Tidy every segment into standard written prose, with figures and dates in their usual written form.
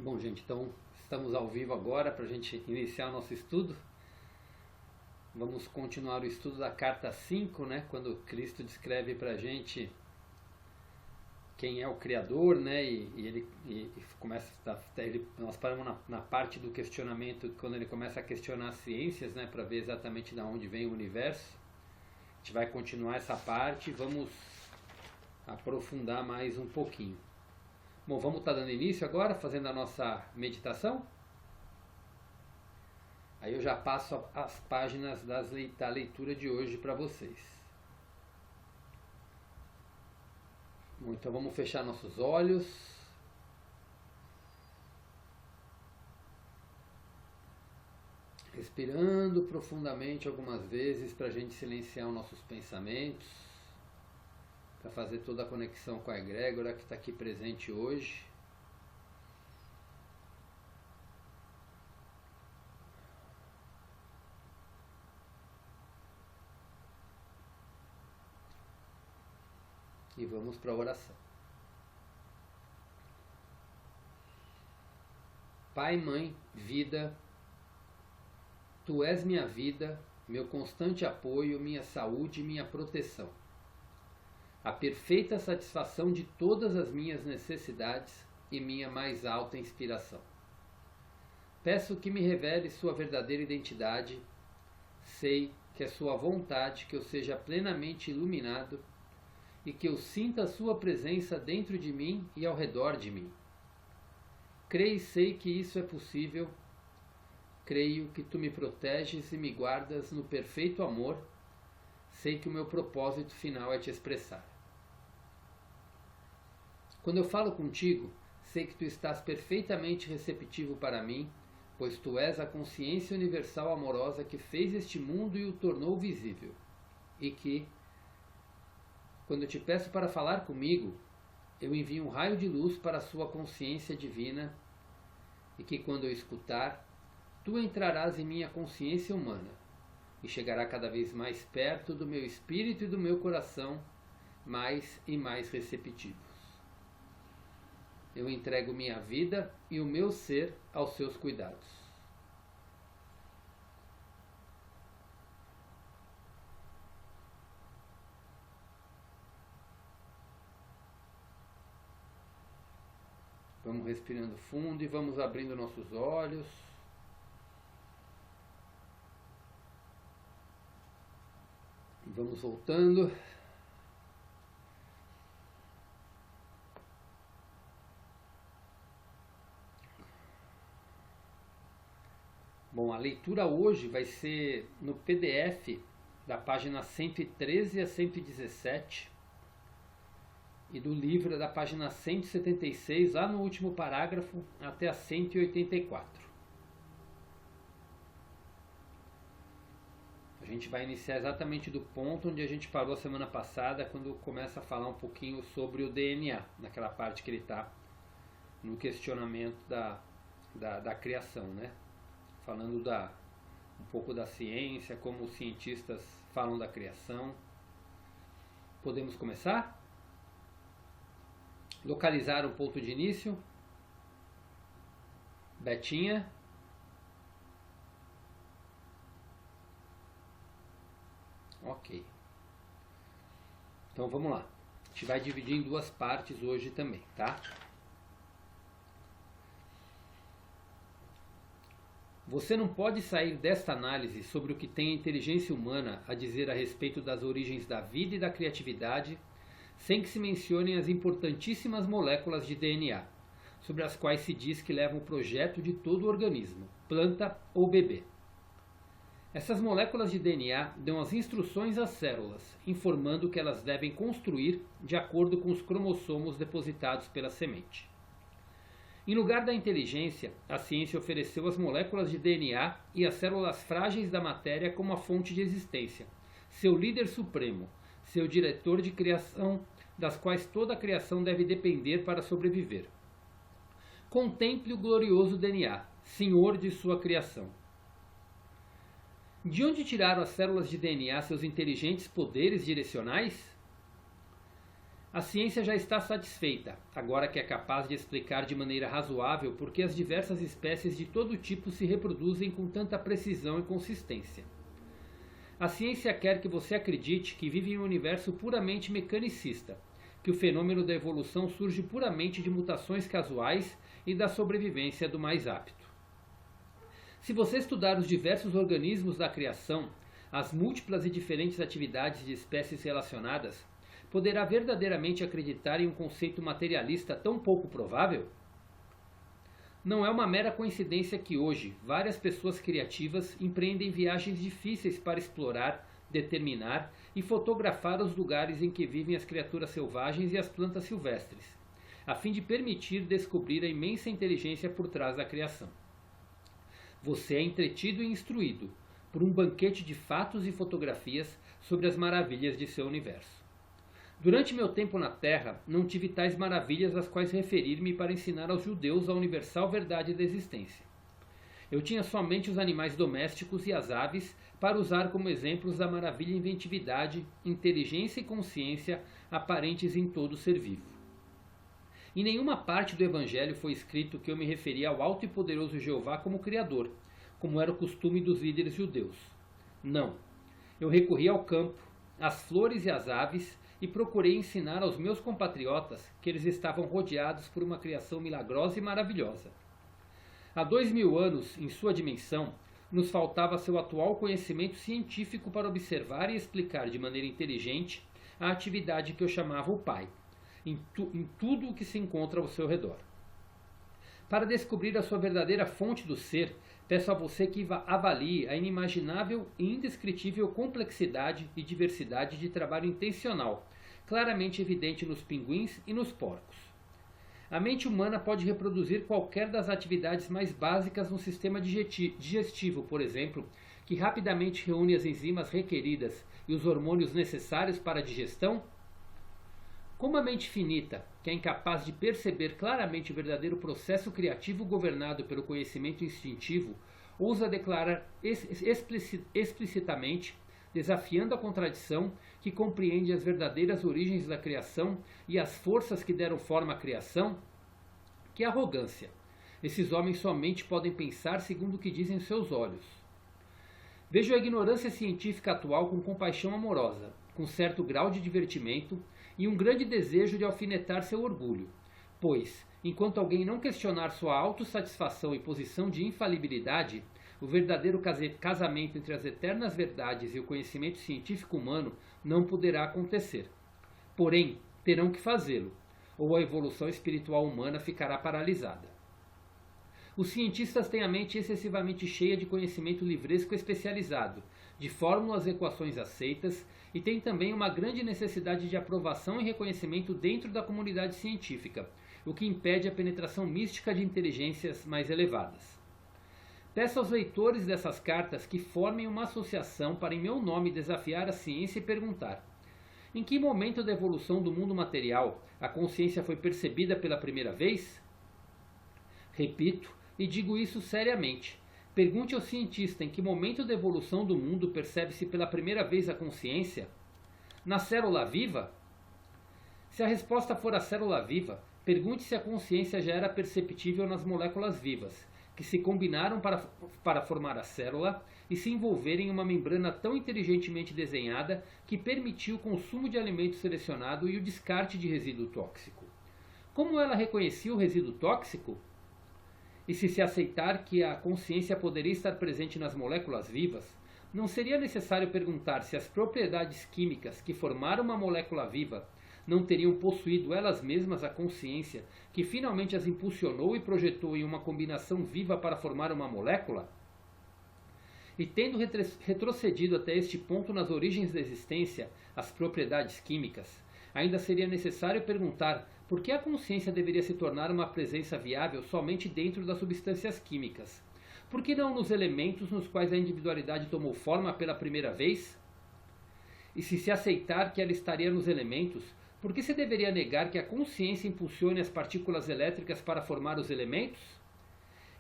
Bom, gente, então estamos ao vivo agora para a gente iniciar o nosso estudo. Vamos continuar o estudo da carta 5, né? Quando Cristo descreve para a gente quem é o Criador, né? E começa, nós paramos na parte do questionamento, quando ele começa a questionar as ciências, né? Para ver exatamente de onde vem o universo. A gente vai continuar essa parte e vamos aprofundar mais um pouquinho. Bom, vamos estar dando início agora, fazendo a nossa meditação. Aí eu já passo as páginas da leitura de hoje para vocês. Bom, então vamos fechar nossos olhos. Respirando profundamente algumas vezes para a gente silenciar os nossos pensamentos, para fazer toda a conexão com a egrégora que está aqui presente hoje. E vamos para a oração. Pai, Mãe, Vida, Tu és minha vida, meu constante apoio, minha saúde e minha proteção. A perfeita satisfação de todas as minhas necessidades e minha mais alta inspiração. Peço que me revele sua verdadeira identidade. Sei que é sua vontade que eu seja plenamente iluminado e que eu sinta a sua presença dentro de mim e ao redor de mim. Creio e sei que isso é possível. Creio que tu me proteges e me guardas no perfeito amor. Sei que o meu propósito final é te expressar. Quando eu falo contigo, sei que tu estás perfeitamente receptivo para mim, pois tu és a consciência universal amorosa que fez este mundo e o tornou visível. E que, quando eu te peço para falar comigo, eu envio um raio de luz para a sua consciência divina, e que quando eu escutar, tu entrarás em minha consciência humana, e chegará cada vez mais perto do meu espírito e do meu coração, mais e mais receptivos. Eu entrego minha vida e o meu ser aos seus cuidados. Vamos respirando fundo e vamos abrindo nossos olhos. Vamos voltando. Bom, a leitura hoje vai ser no PDF da página 113 a 117 e do livro da página 176, lá no último parágrafo, até a 184. A gente vai iniciar exatamente do ponto onde a gente parou a semana passada, quando começa a falar um pouquinho sobre o DNA, naquela parte que ele está no questionamento da criação, né? Falando um pouco da ciência, como os cientistas falam da criação. Podemos começar? Localizar o ponto de início. Betinha. Ok. Então vamos lá. A gente vai dividir em duas partes hoje também, tá? Você não pode sair desta análise sobre o que tem a inteligência humana a dizer a respeito das origens da vida e da criatividade, sem que se mencionem as importantíssimas moléculas de DNA, sobre as quais se diz que levam o projeto de todo o organismo, planta ou bebê. Essas moléculas de DNA dão as instruções às células, informando o que elas devem construir de acordo com os cromossomos depositados pela semente. Em lugar da inteligência, a ciência ofereceu as moléculas de DNA e as células frágeis da matéria como a fonte de existência, seu líder supremo, seu diretor de criação, das quais toda a criação deve depender para sobreviver. Contemple o glorioso DNA, senhor de sua criação. De onde tiraram as células de DNA seus inteligentes poderes direcionais? A ciência já está satisfeita, agora que é capaz de explicar de maneira razoável por que as diversas espécies de todo tipo se reproduzem com tanta precisão e consistência. A ciência quer que você acredite que vive em um universo puramente mecanicista, que o fenômeno da evolução surge puramente de mutações casuais e da sobrevivência do mais apto. Se você estudar os diversos organismos da criação, as múltiplas e diferentes atividades de espécies relacionadas, poderá verdadeiramente acreditar em um conceito materialista tão pouco provável? Não é uma mera coincidência que hoje várias pessoas criativas empreendem viagens difíceis para explorar, determinar e fotografar os lugares em que vivem as criaturas selvagens e as plantas silvestres, a fim de permitir descobrir a imensa inteligência por trás da criação. Você é entretido e instruído por um banquete de fatos e fotografias sobre as maravilhas de seu universo. Durante meu tempo na Terra, não tive tais maravilhas às quais referir-me para ensinar aos judeus a universal verdade da existência. Eu tinha somente os animais domésticos e as aves para usar como exemplos da maravilha inventividade, inteligência e consciência aparentes em todo ser vivo. Em nenhuma parte do Evangelho foi escrito que eu me referia ao alto e poderoso Jeová como Criador, como era o costume dos líderes judeus. Não. Eu recorri ao campo, às flores e às aves, e procurei ensinar aos meus compatriotas que eles estavam rodeados por uma criação milagrosa e maravilhosa. Há 2000 anos, em sua dimensão, nos faltava seu atual conhecimento científico para observar e explicar de maneira inteligente a atividade que eu chamava o Pai, em tudo o que se encontra ao seu redor. Para descobrir a sua verdadeira fonte do ser, peço a você que avalie a inimaginável e indescritível complexidade e diversidade de trabalho intencional, claramente evidente nos pinguins e nos porcos. A mente humana pode reproduzir qualquer das atividades mais básicas no sistema digestivo, por exemplo, que rapidamente reúne as enzimas requeridas e os hormônios necessários para a digestão? Como a mente finita, que é incapaz de perceber claramente o verdadeiro processo criativo governado pelo conhecimento instintivo, ousa declarar explicitamente, desafiando a contradição, que compreende as verdadeiras origens da criação e as forças que deram forma à criação? Que arrogância! Esses homens somente podem pensar segundo o que dizem seus olhos. Vejo a ignorância científica atual com compaixão amorosa, com certo grau de divertimento e um grande desejo de alfinetar seu orgulho, pois, enquanto alguém não questionar sua autossatisfação e posição de infalibilidade, o verdadeiro casamento entre as eternas verdades e o conhecimento científico humano não poderá acontecer. Porém, terão que fazê-lo, ou a evolução espiritual humana ficará paralisada. Os cientistas têm a mente excessivamente cheia de conhecimento livresco especializado, de fórmulas e equações aceitas, e têm também uma grande necessidade de aprovação e reconhecimento dentro da comunidade científica, o que impede a penetração mística de inteligências mais elevadas. Peço aos leitores dessas cartas que formem uma associação para em meu nome desafiar a ciência e perguntar: em que momento da evolução do mundo material a consciência foi percebida pela primeira vez? Repito, e digo isso seriamente. Pergunte ao cientista em que momento da evolução do mundo percebe-se pela primeira vez a consciência? Na célula viva? Se a resposta for a célula viva, pergunte se a consciência já era perceptível nas moléculas vivas, que se combinaram para formar a célula e se envolverem em uma membrana tão inteligentemente desenhada que permitiu o consumo de alimento selecionado e o descarte de resíduo tóxico. Como ela reconhecia o resíduo tóxico? E se aceitar que a consciência poderia estar presente nas moléculas vivas, não seria necessário perguntar se as propriedades químicas que formaram uma molécula viva não teriam possuído elas mesmas a consciência que finalmente as impulsionou e projetou em uma combinação viva para formar uma molécula? E tendo retrocedido até este ponto nas origens da existência, as propriedades químicas, ainda seria necessário perguntar por que a consciência deveria se tornar uma presença viável somente dentro das substâncias químicas? Por que não nos elementos nos quais a individualidade tomou forma pela primeira vez? E se aceitar que ela estaria nos elementos, por que se deveria negar que a consciência impulsione as partículas elétricas para formar os elementos?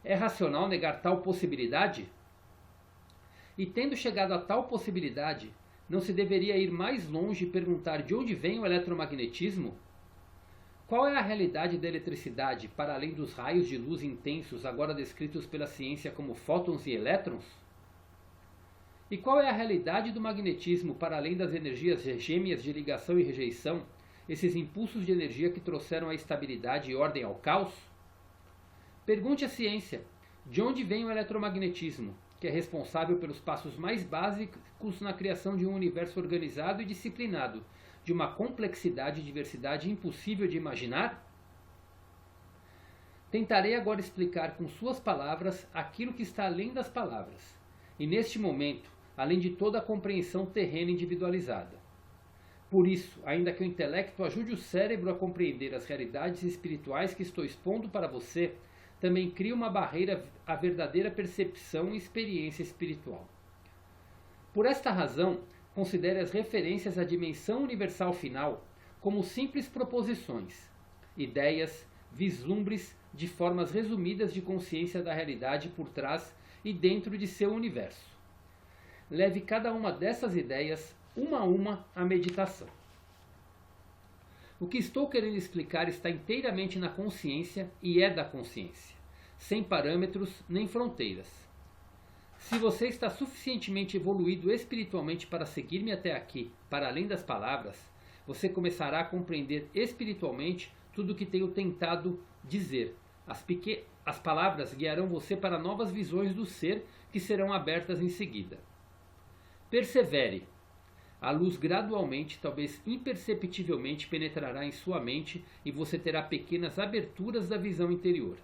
É racional negar tal possibilidade? E tendo chegado a tal possibilidade, não se deveria ir mais longe e perguntar de onde vem o eletromagnetismo? Qual é a realidade da eletricidade para além dos raios de luz intensos agora descritos pela ciência como fótons e elétrons? E qual é a realidade do magnetismo para além das energias gêmeas de ligação e rejeição, esses impulsos de energia que trouxeram a estabilidade e ordem ao caos? Pergunte à ciência, de onde vem o eletromagnetismo, que é responsável pelos passos mais básicos na criação de um universo organizado e disciplinado, de uma complexidade e diversidade impossível de imaginar? Tentarei agora explicar com suas palavras aquilo que está além das palavras, e neste momento, além de toda a compreensão terrena individualizada. Por isso, ainda que o intelecto ajude o cérebro a compreender as realidades espirituais que estou expondo para você, também cria uma barreira à verdadeira percepção e experiência espiritual. Por esta razão, considere as referências à dimensão universal final como simples proposições, ideias, vislumbres de formas resumidas de consciência da realidade por trás e dentro de seu universo. Leve cada uma dessas ideias, uma a uma, à meditação. O que estou querendo explicar está inteiramente na consciência e é da consciência, sem parâmetros nem fronteiras. Se você está suficientemente evoluído espiritualmente para seguir-me até aqui, para além das palavras, você começará a compreender espiritualmente tudo o que tenho tentado dizer. As palavras guiarão você para novas visões do ser que serão abertas em seguida. Persevere. A luz gradualmente, talvez imperceptivelmente, penetrará em sua mente e você terá pequenas aberturas da visão interior.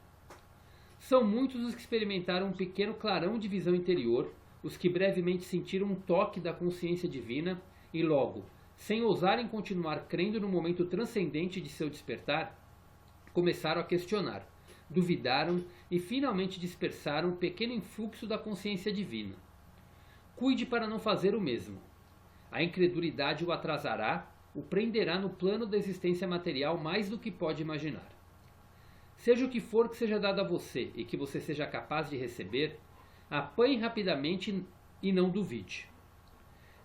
São muitos os que experimentaram um pequeno clarão de visão interior, os que brevemente sentiram um toque da consciência divina e logo, sem ousarem continuar crendo no momento transcendente de seu despertar, começaram a questionar, duvidaram e finalmente dispersaram um pequeno influxo da consciência divina. Cuide para não fazer o mesmo. A incredulidade o atrasará, o prenderá no plano da existência material mais do que pode imaginar. Seja o que for que seja dado a você e que você seja capaz de receber, apanhe rapidamente e não duvide.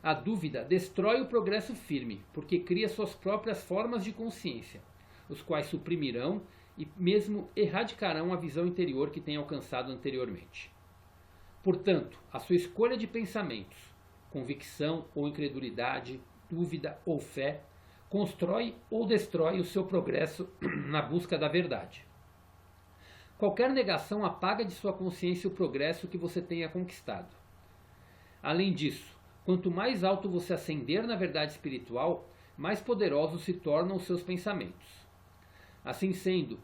A dúvida destrói o progresso firme, porque cria suas próprias formas de consciência, os quais suprimirão e mesmo erradicarão a visão interior que tem alcançado anteriormente. Portanto, a sua escolha de pensamentos, convicção ou incredulidade, dúvida ou fé, constrói ou destrói o seu progresso na busca da verdade. Qualquer negação apaga de sua consciência o progresso que você tenha conquistado. Além disso, quanto mais alto você ascender na verdade espiritual, mais poderosos se tornam os seus pensamentos. Assim sendo,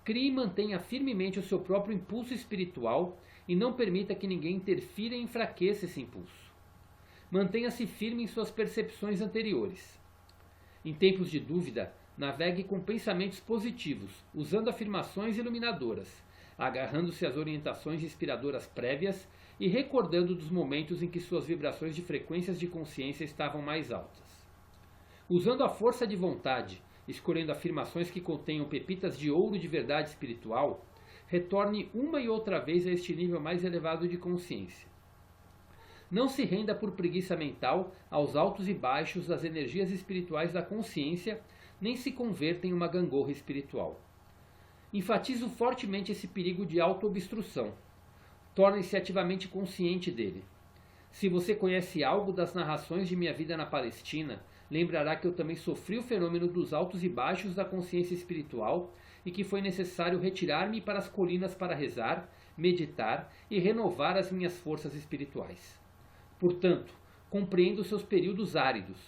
crie e mantenha firmemente o seu próprio impulso espiritual e não permita que ninguém interfira e enfraqueça esse impulso. Mantenha-se firme em suas percepções anteriores. Em tempos de dúvida, navegue com pensamentos positivos, usando afirmações iluminadoras, agarrando-se às orientações inspiradoras prévias e recordando dos momentos em que suas vibrações de frequências de consciência estavam mais altas. Usando a força de vontade, escolhendo afirmações que contenham pepitas de ouro de verdade espiritual, retorne uma e outra vez a este nível mais elevado de consciência. Não se renda por preguiça mental aos altos e baixos das energias espirituais da consciência, nem se converta em uma gangorra espiritual. Enfatizo fortemente esse perigo de autoobstrução. Torne-se ativamente consciente dele. Se você conhece algo das narrações de minha vida na Palestina, lembrará que eu também sofri o fenômeno dos altos e baixos da consciência espiritual e que foi necessário retirar-me para as colinas para rezar, meditar e renovar as minhas forças espirituais. Portanto, compreendo seus períodos áridos,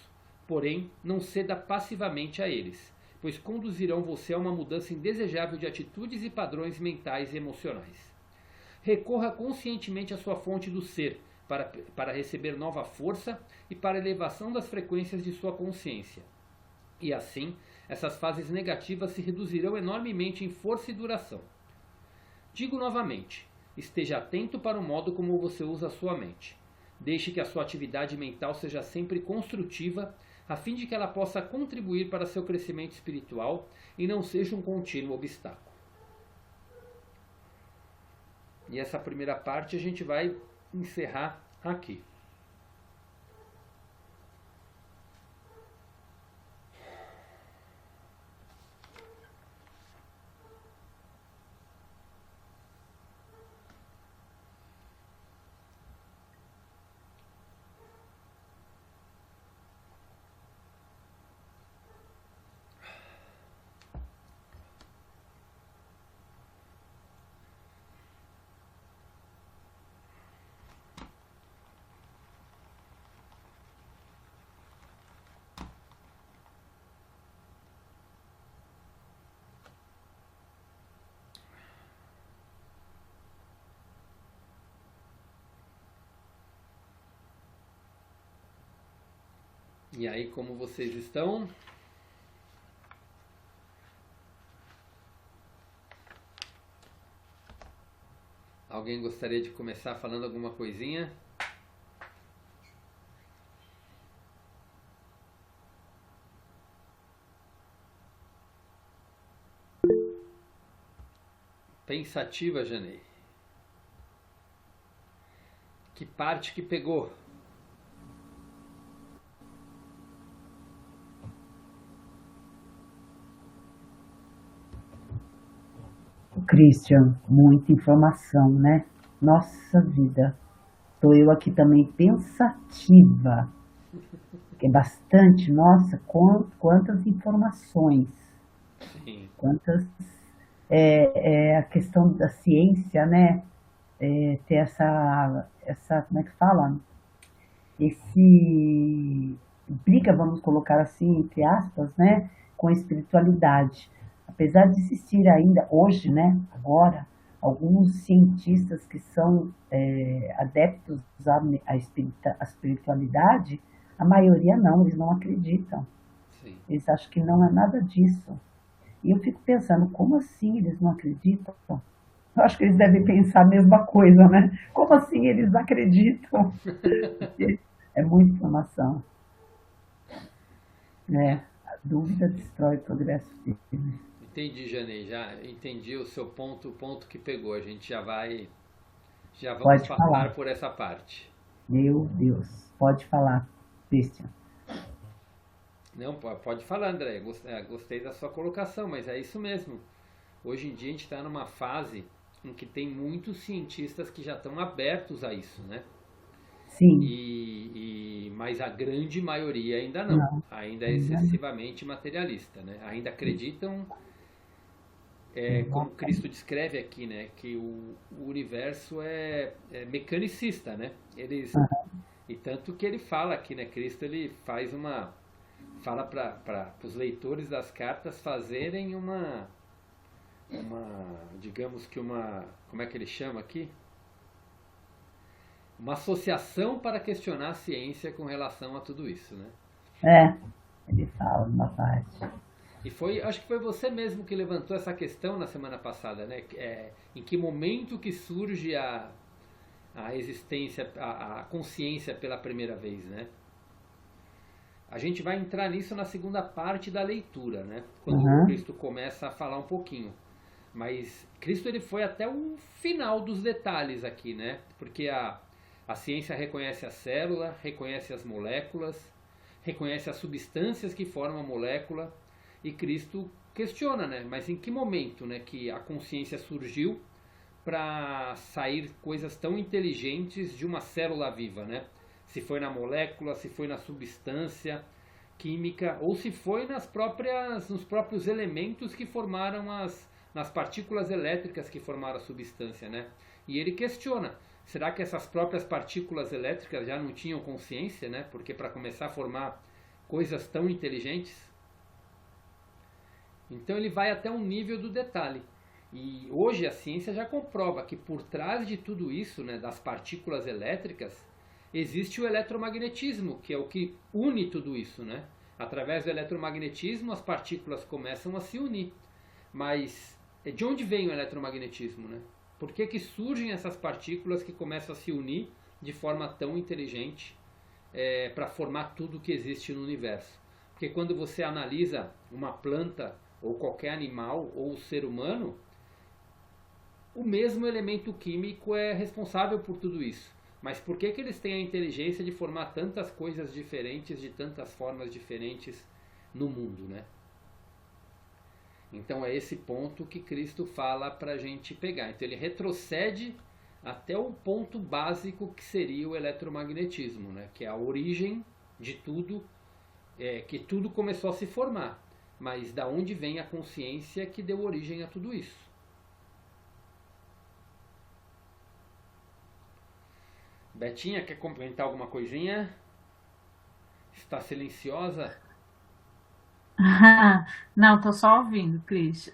porém não ceda passivamente a eles, pois conduzirão você a uma mudança indesejável de atitudes e padrões mentais e emocionais. Recorra conscientemente à sua fonte do ser, para receber nova força e para a elevação das frequências de sua consciência. E assim, essas fases negativas se reduzirão enormemente em força e duração. Digo novamente, esteja atento para o modo como você usa a sua mente. Deixe que a sua atividade mental seja sempre construtiva, a fim de que ela possa contribuir para seu crescimento espiritual e não seja um contínuo obstáculo. E essa primeira parte a gente vai encerrar aqui. E aí, como vocês estão? Alguém gostaria de começar falando alguma coisinha? Pensativa, Janei. Que parte que pegou? Christian, muita informação, né? Nossa vida. Estou eu aqui também pensativa. É bastante, nossa, quantas informações, Sim. quantas. A questão da ciência, né? Ter como é que fala? Esse briga, vamos colocar assim, entre aspas, né? Com a espiritualidade. Apesar de existir ainda hoje, né? Agora, alguns cientistas que são adeptos à espiritualidade, a maioria não, eles não acreditam. Sim. Eles acham que não é nada disso. E eu fico pensando, como assim eles não acreditam? Eu acho que eles devem pensar a mesma coisa, né? Como assim eles acreditam? Porque é muita informação, É, né? A dúvida destrói o progresso firme. entendi, Janei. Já entendi o seu ponto, o ponto que pegou. A gente já vamos Pode falar. passar por essa parte. Meu Deus. Pode falar, Christian. Não, pode falar, André. Gostei da sua colocação, mas é isso mesmo. Hoje em dia a gente está numa fase em que tem muitos cientistas que já estão abertos a isso, né? Sim, Mas a grande maioria ainda não. não, Ainda é ainda não. excessivamente materialista, né? Ainda Sim, acreditam, como Cristo exatamente. descreve aqui, né? Que o universo é mecanicista, né? Aham. E tanto que ele fala aqui, né? Cristo ele fala para os leitores das cartas fazerem digamos que como é que ele chama aqui? Uma associação para questionar a ciência com relação a tudo isso, né? É, ele fala uma parte. E acho que foi você mesmo que levantou essa questão na semana passada, né? Em que momento que surge a existência, a consciência pela primeira vez, né? A gente vai entrar nisso na segunda parte da leitura, né? Quando Aham, Cristo começa a falar um pouquinho. Mas Cristo ele foi até o final dos detalhes aqui, né? Porque a ciência reconhece a célula, reconhece as moléculas, reconhece as substâncias que formam a molécula, e Cristo questiona, né? Mas em que momento, né, que a consciência surgiu para sair coisas tão inteligentes de uma célula viva, né? Se foi na molécula, se foi na substância química ou se foi nos próprios elementos que formaram nas partículas elétricas que formaram a substância, né? E ele questiona: será que essas próprias partículas elétricas já não tinham consciência, né? Porque para começar a formar coisas tão inteligentes, então ele vai até um nível do detalhe. E hoje a ciência já comprova que por trás de tudo isso, né, das partículas elétricas, existe o eletromagnetismo, que é o que une tudo isso, né? Através do eletromagnetismo as partículas começam a se unir. Mas de onde vem o eletromagnetismo, né? Por que surgem essas partículas que começam a se unir de forma tão inteligente para formar tudo que existe no universo? Porque quando você analisa uma planta ou qualquer animal ou o ser humano, o mesmo elemento químico é responsável por tudo isso. Mas por que eles têm a inteligência de formar tantas coisas diferentes, de tantas formas diferentes no mundo, né? Então é esse ponto que Cristo fala para a gente pegar. Então ele retrocede até o ponto básico que seria o eletromagnetismo, né? Que é a origem de tudo, que tudo começou a se formar. Mas da onde vem a consciência que deu origem a tudo isso? Betinha, quer comentar alguma coisinha? Está silenciosa? Não, tô só ouvindo, Cris.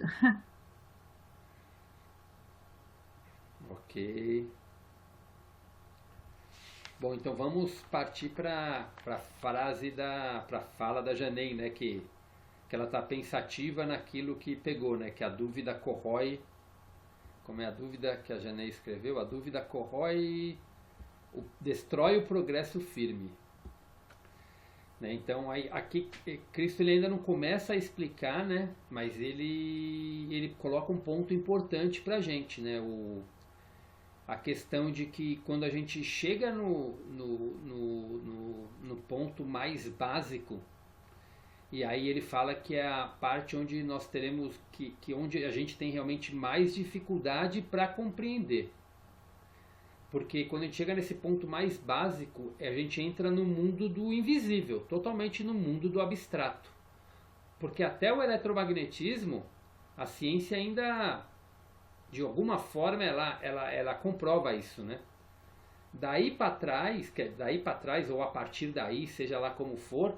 Ok. Bom, então vamos partir para a fala da Janei, né, que ela está pensativa naquilo que pegou, né, que a dúvida corrói, como é a dúvida que a Janei escreveu? A dúvida corrói, destrói o progresso firme. Né? Então aqui Cristo ele ainda não começa a explicar, né, mas ele coloca um ponto importante para a gente, né, a questão de que quando a gente chega no ponto mais básico, e aí ele fala que é a parte onde nós teremos onde a gente tem realmente mais dificuldade para compreender. Porque quando a gente chega nesse ponto mais básico, a gente entra no mundo do invisível, totalmente no mundo do abstrato. Porque até o eletromagnetismo, a ciência ainda, de alguma forma, ela comprova isso, né? Daí para trás, ou a partir daí, seja lá como for,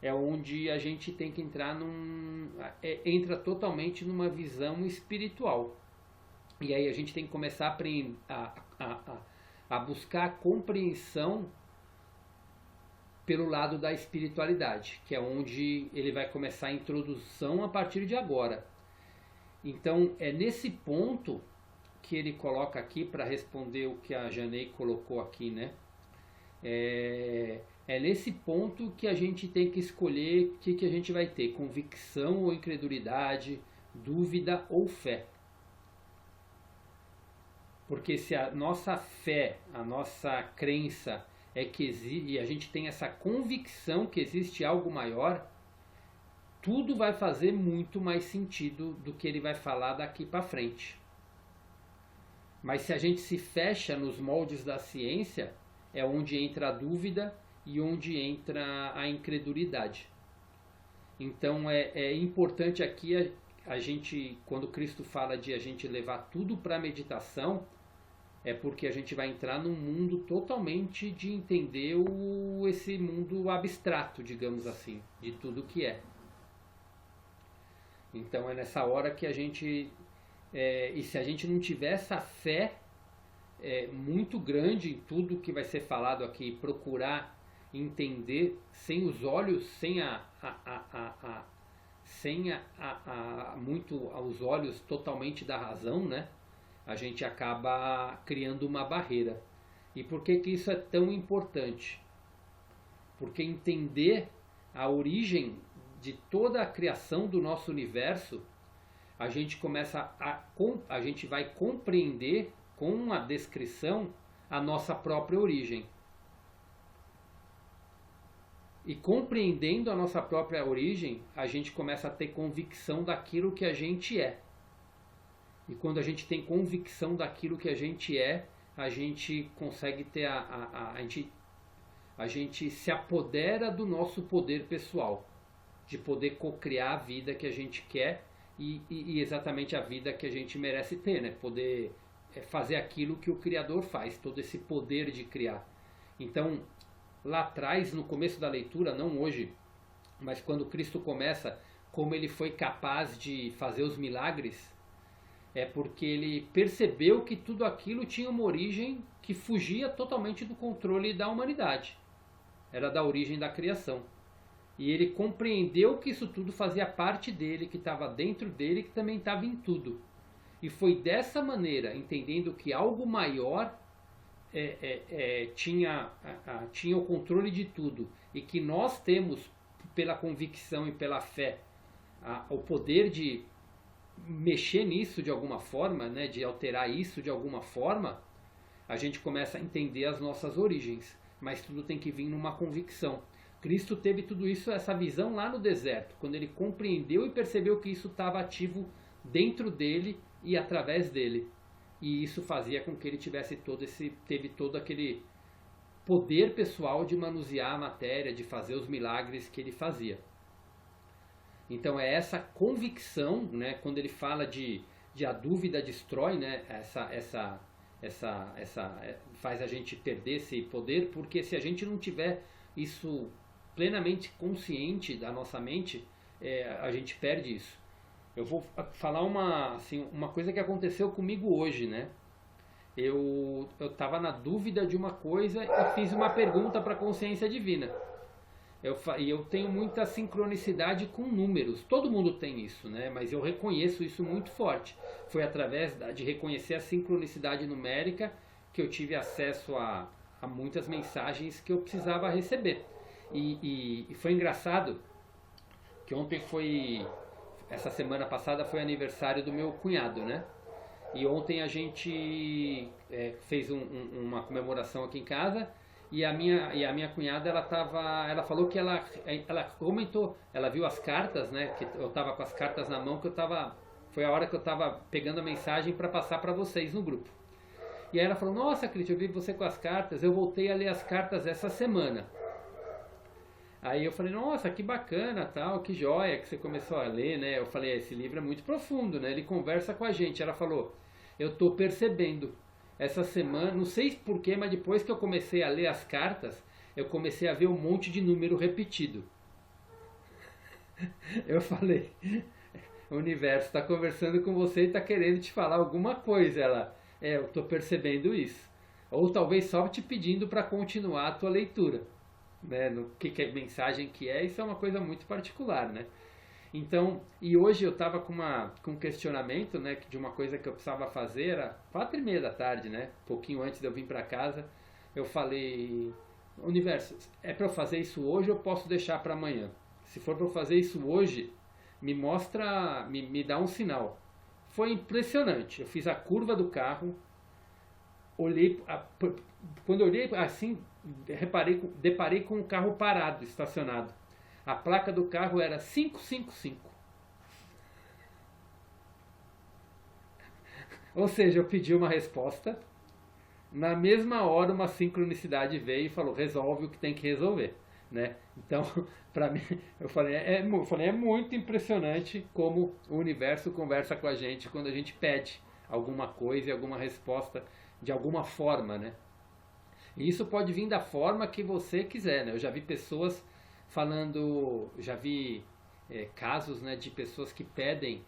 é onde a gente tem que entrar entra totalmente numa visão espiritual. E aí a gente tem que começar a buscar a compreensão pelo lado da espiritualidade, que é onde ele vai começar a introdução a partir de agora. Então é nesse ponto que ele coloca aqui para responder o que a Janei colocou aqui, né? É nesse ponto que a gente tem que escolher o que a gente vai ter, convicção ou incredulidade, dúvida ou fé. Porque se a nossa fé, a nossa crença é que existe, e a gente tem essa convicção que existe algo maior, tudo vai fazer muito mais sentido do que ele vai falar daqui para frente. Mas se a gente se fecha nos moldes da ciência, é onde entra a dúvida e onde entra a incredulidade. Então é importante aqui a gente, quando Cristo fala de a gente levar tudo para a meditação, é porque a gente vai entrar num mundo totalmente de entender esse mundo abstrato, digamos assim, de tudo que é. Então é nessa hora que a gente, e se a gente não tiver essa fé muito grande em tudo que vai ser falado aqui, procurar entender sem os olhos, muito aos olhos totalmente da razão, né? A gente acaba criando uma barreira. E por que isso é tão importante? Porque entender a origem de toda a criação do nosso universo, a gente vai compreender com a descrição a nossa própria origem. E compreendendo a nossa própria origem, a gente começa a ter convicção daquilo que a gente é. E quando a gente tem convicção daquilo que a gente é, a gente consegue ter a gente se apodera do nosso poder pessoal, de poder co-criar a vida que a gente quer e exatamente a vida que a gente merece ter, né? Poder fazer aquilo que o Criador faz, todo esse poder de criar. Então, lá atrás, no começo da leitura, não hoje, mas quando Cristo começa, como ele foi capaz de fazer os milagres, é porque ele percebeu que tudo aquilo tinha uma origem que fugia totalmente do controle da humanidade. Era da origem da criação. E ele compreendeu que isso tudo fazia parte dele, que estava dentro dele, que também estava em tudo. E foi dessa maneira, entendendo que algo maior tinha o controle de tudo, e que nós temos, pela convicção e pela fé, o poder de mexer nisso de alguma forma, né, de alterar isso de alguma forma, a gente começa a entender as nossas origens. Mas tudo tem que vir numa convicção. Cristo teve tudo isso, essa visão lá no deserto, quando ele compreendeu e percebeu que isso estava ativo dentro dele e através dele. E isso fazia com que ele teve todo aquele poder pessoal de manusear a matéria, de fazer os milagres que ele fazia. Então é essa convicção, né, quando ele fala de a dúvida destrói, né, faz a gente perder esse poder, porque se a gente não tiver isso plenamente consciente da nossa mente, a gente perde isso. Eu vou falar uma coisa que aconteceu comigo hoje, né? eu estava na dúvida de uma coisa e fiz uma pergunta para a consciência divina. E eu tenho muita sincronicidade com números. Todo mundo tem isso, né? Mas eu reconheço isso muito forte. Foi através de reconhecer a sincronicidade numérica que eu tive acesso a muitas mensagens que eu precisava receber. E foi engraçado que essa semana passada foi aniversário do meu cunhado, né? E ontem a gente fez uma comemoração aqui em casa. E a minha cunhada, ela falou que ela comentou, ela viu as cartas, né? Que eu tava com as cartas na mão, foi a hora que eu tava pegando a mensagem para passar para vocês no grupo. E aí ela falou: nossa, Cris, eu vi você com as cartas, eu voltei a ler as cartas essa semana. Aí eu falei: nossa, que bacana, tal, que joia que você começou a ler, né? Eu falei: esse livro é muito profundo, né? Ele conversa com a gente. Ela falou: eu tô percebendo. Essa semana, não sei porquê, mas depois que eu comecei a ler as cartas, eu comecei a ver um monte de número repetido. Eu falei: o universo está conversando com você e está querendo te falar alguma coisa. Ela: eu estou percebendo isso. Ou talvez só te pedindo para continuar a tua leitura. Né? No que é mensagem que é, isso é uma coisa muito particular, né? Então, e hoje eu estava com um questionamento, né, de uma coisa que eu precisava fazer, era 4:30 da tarde, né, pouquinho antes de eu vir para casa. Eu falei: universo, é para eu fazer isso hoje ou posso deixar para amanhã? Se for para eu fazer isso hoje, me dá um sinal. Foi impressionante. Eu fiz a curva do carro, quando eu olhei assim, deparei com o carro parado, estacionado. A placa do carro era 555. Ou seja, eu pedi uma resposta. Na mesma hora, uma sincronicidade veio e falou: resolve o que tem que resolver. Né? Então, para mim, eu falei: é muito impressionante como o universo conversa com a gente quando a gente pede alguma coisa e alguma resposta de alguma forma. Né? E isso pode vir da forma que você quiser. Né? Eu já vi pessoas falando, já vi casos, né, de pessoas que pedem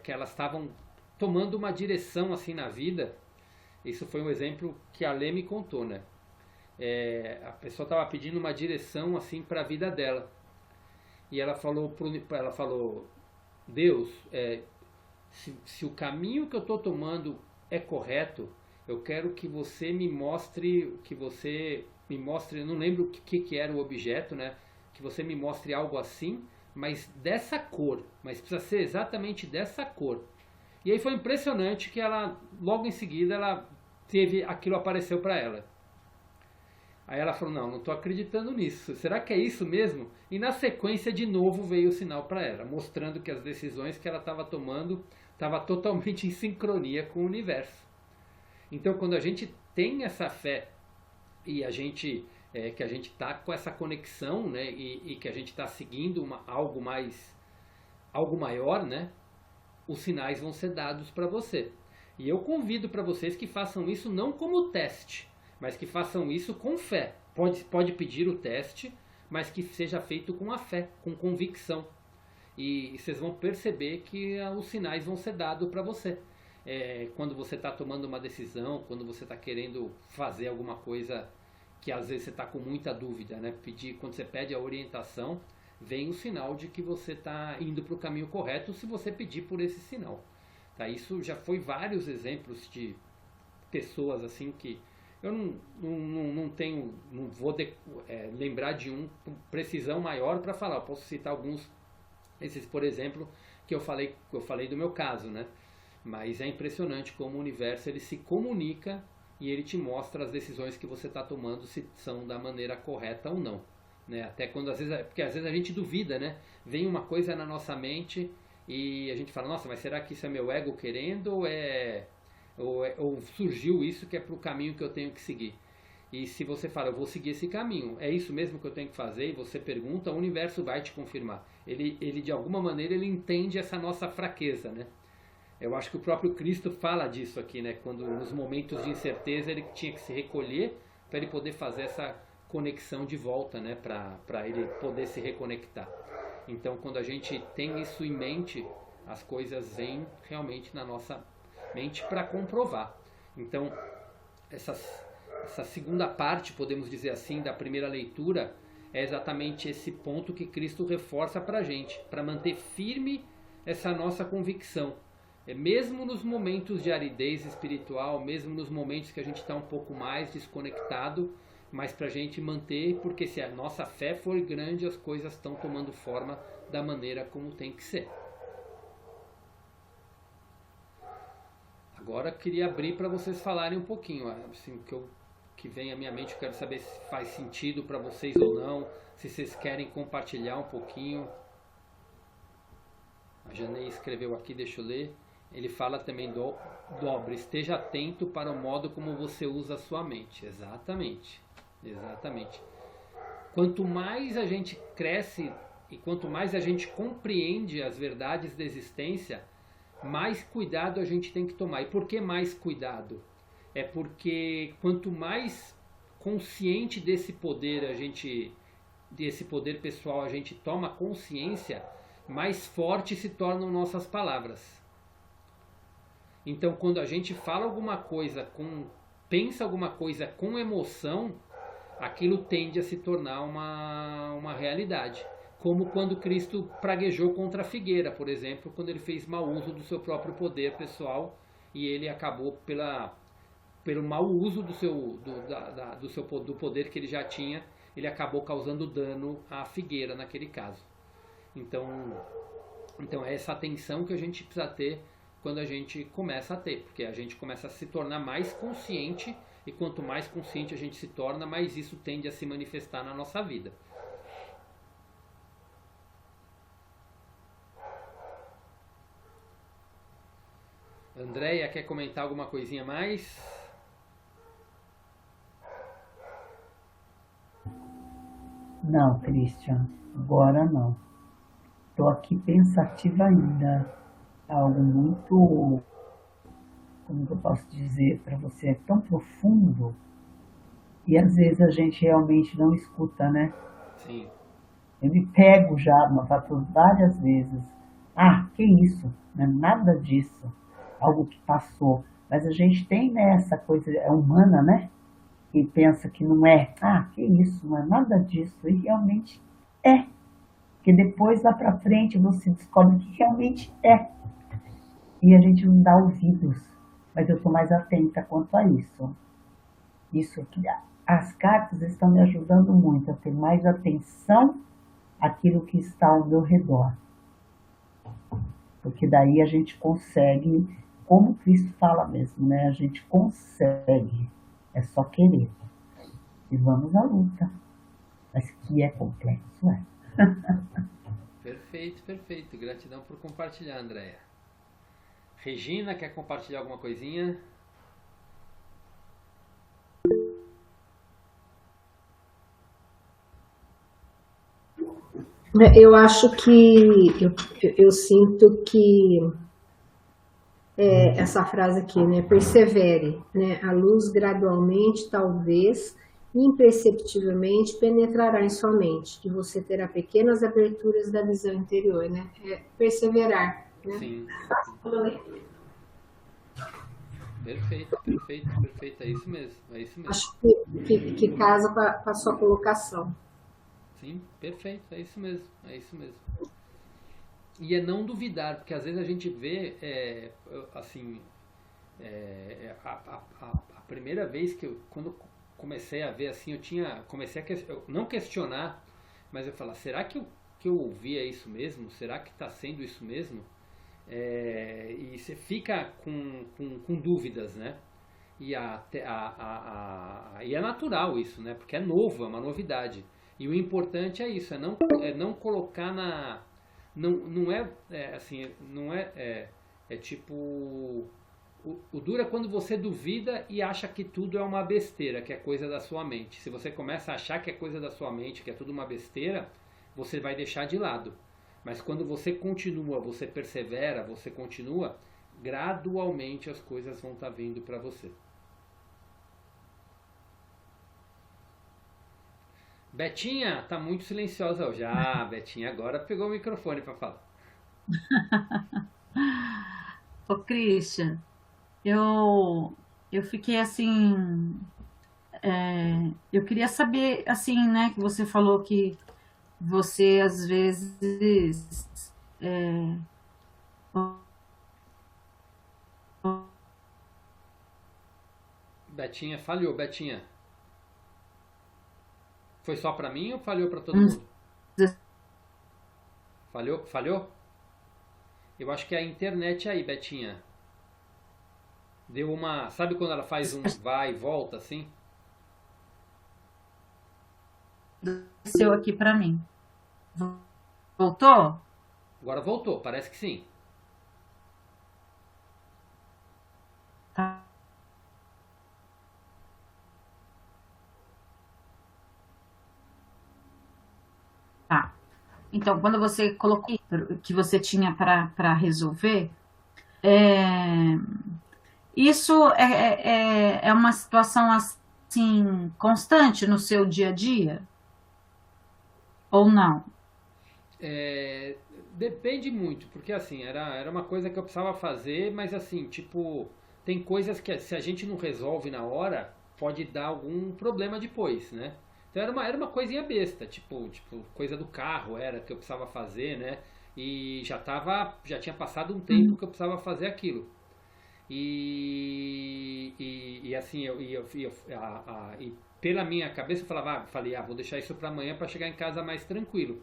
que elas estavam tomando uma direção assim na vida. Isso foi um exemplo que a Lê me contou, né? A pessoa estava pedindo uma direção assim para a vida dela e ela falou: Deus, se o caminho que eu estou tomando é correto, eu quero que você me mostre, eu não lembro o que era o objeto, né? Que você me mostre algo assim, mas dessa cor, mas precisa ser exatamente dessa cor. E aí foi impressionante que ela, logo em seguida, aquilo apareceu para ela. Aí ela falou: não estou acreditando nisso, será que é isso mesmo? E na sequência de novo veio o sinal para ela, mostrando que as decisões que ela estava tomando estavam totalmente em sincronia com o universo. Então, quando a gente tem essa fé e que a gente está com essa conexão, né, e que a gente está seguindo algo maior, né, os sinais vão ser dados para você. E eu convido para vocês que façam isso não como teste, mas que façam isso com fé. Pode pedir o teste, mas que seja feito com a fé, com convicção. E vocês vão perceber que os sinais vão ser dados para você. Quando você está tomando uma decisão, quando você está querendo fazer alguma coisa que às vezes você está com muita dúvida, né? Quando você pede a orientação, vem o sinal de que você está indo para o caminho correto se você pedir por esse sinal. Tá? Isso já foi vários exemplos de pessoas assim que eu não vou lembrar de precisão maior para falar. Eu posso citar alguns, esses por exemplo, que eu falei do meu caso, né? Mas é impressionante como o universo ele se comunica e ele te mostra as decisões que você está tomando, se são da maneira correta ou não. Né? Até quando porque às vezes a gente duvida, né? Vem uma coisa na nossa mente e a gente fala: nossa, mas será que isso é meu ego querendo ou surgiu isso que é para o caminho que eu tenho que seguir? E se você fala: eu vou seguir esse caminho, é isso mesmo que eu tenho que fazer? E você pergunta, o universo vai te confirmar. Ele de alguma maneira ele entende essa nossa fraqueza, né? Eu acho que o próprio Cristo fala disso aqui, né? Quando nos momentos de incerteza ele tinha que se recolher para ele poder fazer essa conexão de volta, né? Para ele poder se reconectar. Então, quando a gente tem isso em mente, as coisas vêm realmente na nossa mente para comprovar. Então, essa segunda parte, podemos dizer assim, da primeira leitura, é exatamente esse ponto que Cristo reforça para a gente, para manter firme essa nossa convicção. Mesmo nos momentos de aridez espiritual, mesmo nos momentos que a gente está um pouco mais desconectado, mas para a gente manter, porque se a nossa fé for grande, as coisas estão tomando forma da maneira como tem que ser. Agora queria abrir para vocês falarem um pouquinho, assim, que vem à minha mente, eu quero saber se faz sentido para vocês ou não, se vocês querem compartilhar um pouquinho. A Janei escreveu aqui, deixa eu ler. Ele fala também dobre, esteja atento para o modo como você usa a sua mente. Exatamente, exatamente. Quanto mais a gente cresce e quanto mais a gente compreende as verdades da existência, mais cuidado a gente tem que tomar. E por que mais cuidado? É porque quanto mais consciente desse poder desse poder pessoal a gente toma consciência, mais fortes se tornam nossas palavras. Então, quando a gente fala alguma coisa, pensa alguma coisa com emoção, aquilo tende a se tornar uma realidade. Como quando Cristo praguejou contra a figueira, por exemplo, quando ele fez mau uso do seu próprio poder pessoal e ele acabou pelo mau uso do poder que ele já tinha, ele acabou causando dano à figueira naquele caso. Então é essa atenção que a gente precisa ter quando a gente começa a ter, porque a gente começa a se tornar mais consciente, e quanto mais consciente a gente se torna, mais isso tende a se manifestar na nossa vida. Andréia, quer comentar alguma coisinha mais? Não, Christian, agora não. Estou aqui pensativa ainda. Algo muito, como que eu posso dizer para você, é tão profundo e às vezes a gente realmente não escuta, né? Sim. Eu me pego já, por várias vezes. Ah, que isso? Não é nada disso. Algo que passou. Mas a gente tem, né, essa coisa é humana, né? E pensa que não é. Ah, que isso? Não é nada disso. E realmente é. Porque depois, lá pra frente, você descobre que realmente é. E a gente não dá ouvidos. Mas eu estou mais atenta quanto a isso. Isso que as cartas estão me ajudando muito a ter mais atenção àquilo que está ao meu redor. Porque daí a gente consegue, como Cristo fala mesmo, né? A gente consegue. É só querer. E vamos à luta. Mas que é complexo, é. Perfeito, perfeito. Gratidão por compartilhar, Andréia. Regina, quer compartilhar alguma coisinha? Eu acho que eu sinto que essa frase aqui, né? Persevere, né? A luz gradualmente, talvez, imperceptivelmente penetrará em sua mente, e você terá pequenas aberturas da visão interior, né? Perseverar, né? Sim. Perfeito, perfeito, perfeito. É isso mesmo, é isso mesmo. Acho que casa com a sua colocação. Sim, perfeito, é isso mesmo, é isso mesmo. E é não duvidar, porque às vezes a gente vê, a primeira vez que quando comecei a ver assim, comecei a não questionar, mas eu falar, será que eu ouvi é isso mesmo? Será que está sendo isso mesmo? E você fica com dúvidas, né? E é natural isso, né? Porque é novo, é uma novidade. E o importante é isso, é não colocar tipo o duro é quando você duvida e acha que tudo é uma besteira, que é coisa da sua mente. Se você começa a achar que é coisa da sua mente, que é tudo uma besteira, você vai deixar de lado. Mas quando você continua, você persevera, você continua, gradualmente as coisas vão estar vindo para você. Betinha, tá muito silenciosa hoje. Ah, Betinha agora pegou o microfone para falar. Ô, Christian, eu eu fiquei assim, eu queria saber, assim, né, que você falou que você às vezes é, Betinha, falhou, Betinha. Foi só pra mim ou falhou pra todo mundo? Falhou? Falhou? Eu acho que é a internet aí, Betinha. Deu uma. Sabe quando ela faz um vai e volta assim? seu aqui para mim. Voltou? Agora voltou, parece que sim. Tá. Tá. Então, quando você colocou que você tinha para resolver, é, isso é uma situação assim constante no seu dia a dia? Ou não? É, depende muito, porque assim, era uma coisa que eu precisava fazer, mas assim, tipo, tem coisas que se a gente não resolve na hora, pode dar algum problema depois, né? Então era uma coisinha besta, tipo, coisa do carro era que eu precisava fazer, né? E já tinha passado um tempo Uhum. que eu precisava fazer aquilo. E assim, e pela minha cabeça eu falei, vou deixar isso para amanhã para chegar em casa mais tranquilo.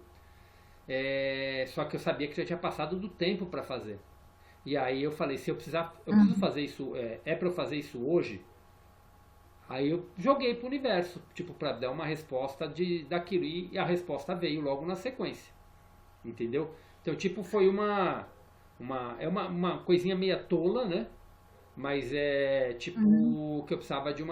Só que eu sabia que já tinha passado do tempo para fazer. E aí eu falei, se eu precisar, eu preciso Uhum. fazer isso, é para eu fazer isso hoje? Aí eu joguei pro universo, tipo, para dar uma resposta daquilo e a resposta veio logo na sequência, entendeu? Então, tipo, foi uma coisinha meia tola, né? Mas é Uhum. tipo que eu precisava de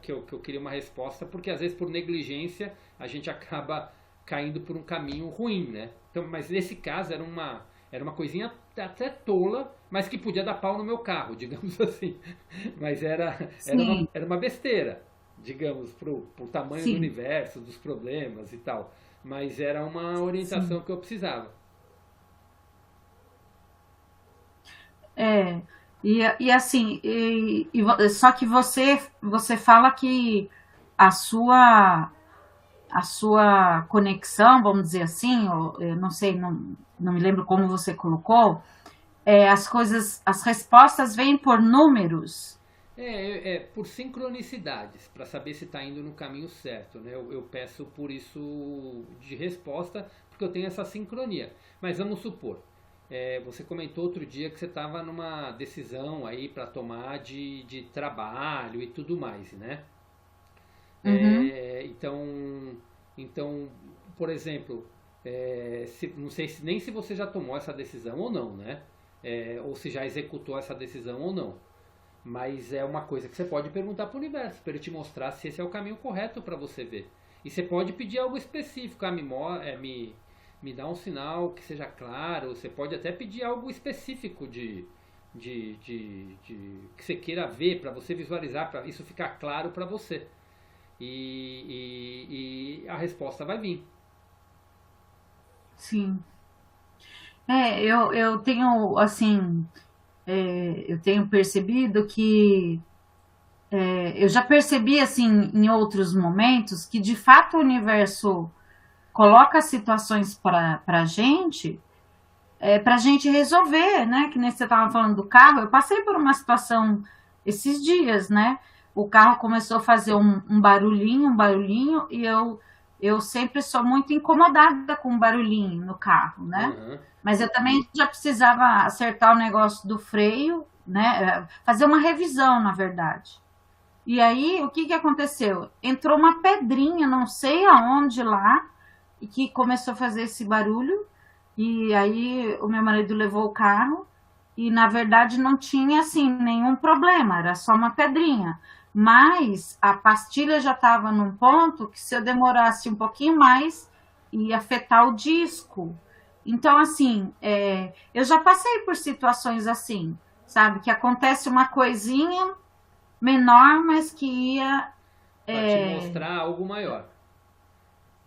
que eu queria uma resposta, porque às vezes por negligência a gente acaba caindo por um caminho ruim, né? Então, mas nesse caso era uma coisinha até tola, mas que podia dar pau no meu carro, digamos assim. Mas Sim, era uma besteira, digamos, pro tamanho do sim, universo, dos problemas e tal. Mas era uma sim. orientação que eu precisava. É, e assim, só que você fala que a sua a sua conexão, vamos dizer assim, ou, eu não sei, não me lembro como você colocou, as coisas, as respostas vêm por números. Por sincronicidades, para saber se está indo no caminho certo, né? Eu peço por isso de resposta, porque eu tenho essa sincronia. Mas vamos supor, você comentou outro dia que você estava numa decisão aí para tomar de trabalho e tudo mais, né? Uhum. Então, por exemplo, não sei nem se você já tomou essa decisão ou não, né? Ou se já executou essa decisão ou não. Mas é uma coisa que você pode perguntar para o universo, para ele te mostrar se esse é o caminho correto para você ver. E você pode pedir algo específico, me dá um sinal que seja claro. Você pode até pedir algo específico que você queira ver, para você visualizar, para isso ficar claro para você. E a resposta vai vir. Sim. Eu tenho, assim, eu tenho percebido que eu já percebi, assim, em outros momentos, que de fato o universo coloca situações para a gente resolver, né? Que nem você estava falando do carro, eu passei por uma situação esses dias, né? O carro começou a fazer um barulhinho, e eu sempre sou muito incomodada com barulhinho no carro, né? Uhum. Mas eu também já precisava acertar o negócio do freio, né? Fazer uma revisão, na verdade. E aí, o que que aconteceu? Entrou uma pedrinha, não sei aonde lá, e que começou a fazer esse barulho. E aí, o meu marido levou o carro, e na verdade não tinha assim nenhum problema, era só uma pedrinha. Mas a pastilha já estava num ponto que se eu demorasse um pouquinho mais, ia afetar o disco. Então, assim, eu já passei por situações assim, sabe? Que acontece uma coisinha menor, mas que ia. Para te mostrar algo maior.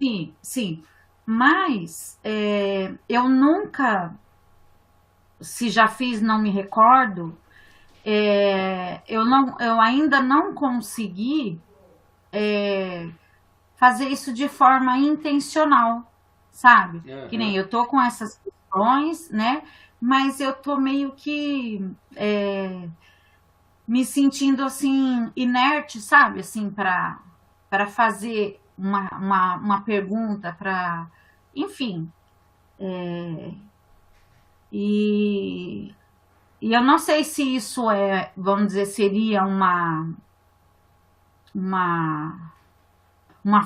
Sim, sim. Mas eu nunca, se já fiz, não me recordo, eu ainda não consegui fazer isso de forma intencional, sabe? Que nem eu tô com essas questões, né? Mas eu tô meio que me sentindo assim, inerte, sabe? Assim, para fazer uma pergunta, para. Enfim. E eu não sei se isso vamos dizer, seria uma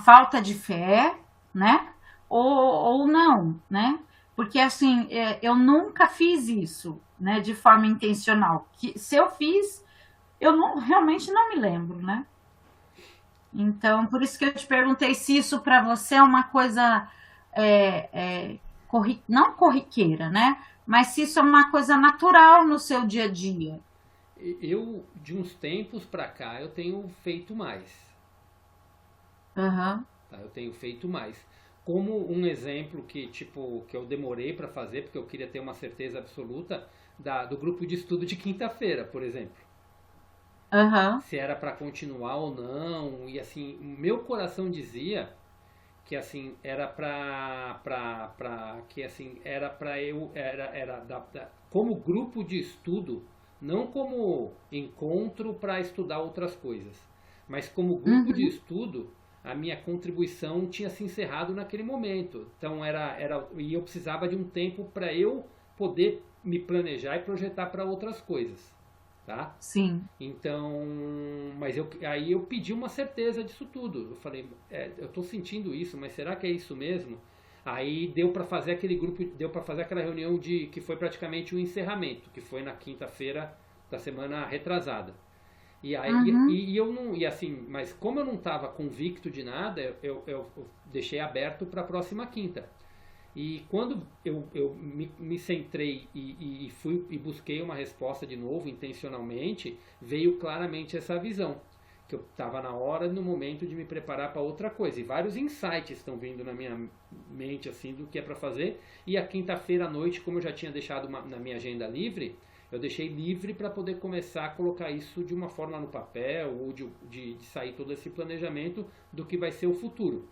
falta de fé, né? Ou não, né? Porque, assim, eu nunca fiz isso, né, de forma intencional. Se eu fiz, eu realmente não me lembro, né? Então, por isso que eu te perguntei se isso para você é uma coisa não corriqueira, né? Mas se isso é uma coisa natural no seu dia a dia. Eu, de uns tempos para cá, eu tenho feito mais. Uhum. Tá? Eu tenho feito mais. Como um exemplo que eu demorei para fazer, porque eu queria ter uma certeza absoluta do grupo de estudo de quinta-feira, por exemplo. Uhum. Se era para continuar ou não. E assim, meu coração dizia que assim era como grupo de estudo, não como encontro para estudar outras coisas, mas como grupo de estudo, a minha contribuição tinha se encerrado naquele momento. Então e eu precisava de um tempo para eu poder me planejar e projetar para outras coisas, tá? Sim. Então, mas aí eu pedi uma certeza disso tudo. Eu falei, eu estou sentindo isso, mas será que é isso mesmo? Aí deu para fazer aquela reunião que foi praticamente o encerramento, que foi na quinta-feira da semana retrasada. E aí eu não, e assim, mas como eu não estava convicto de nada, eu deixei aberto para a próxima quinta. E quando eu me centrei e fui e busquei uma resposta de novo, intencionalmente, veio claramente essa visão. Que eu estava na hora, no momento de me preparar para outra coisa. E vários insights estão vindo na minha mente, assim, do que é para fazer. E a quinta-feira à noite, como eu já tinha deixado na minha agenda livre, eu deixei livre para poder começar a colocar isso de uma forma no papel, ou de sair todo esse planejamento do que vai ser o futuro.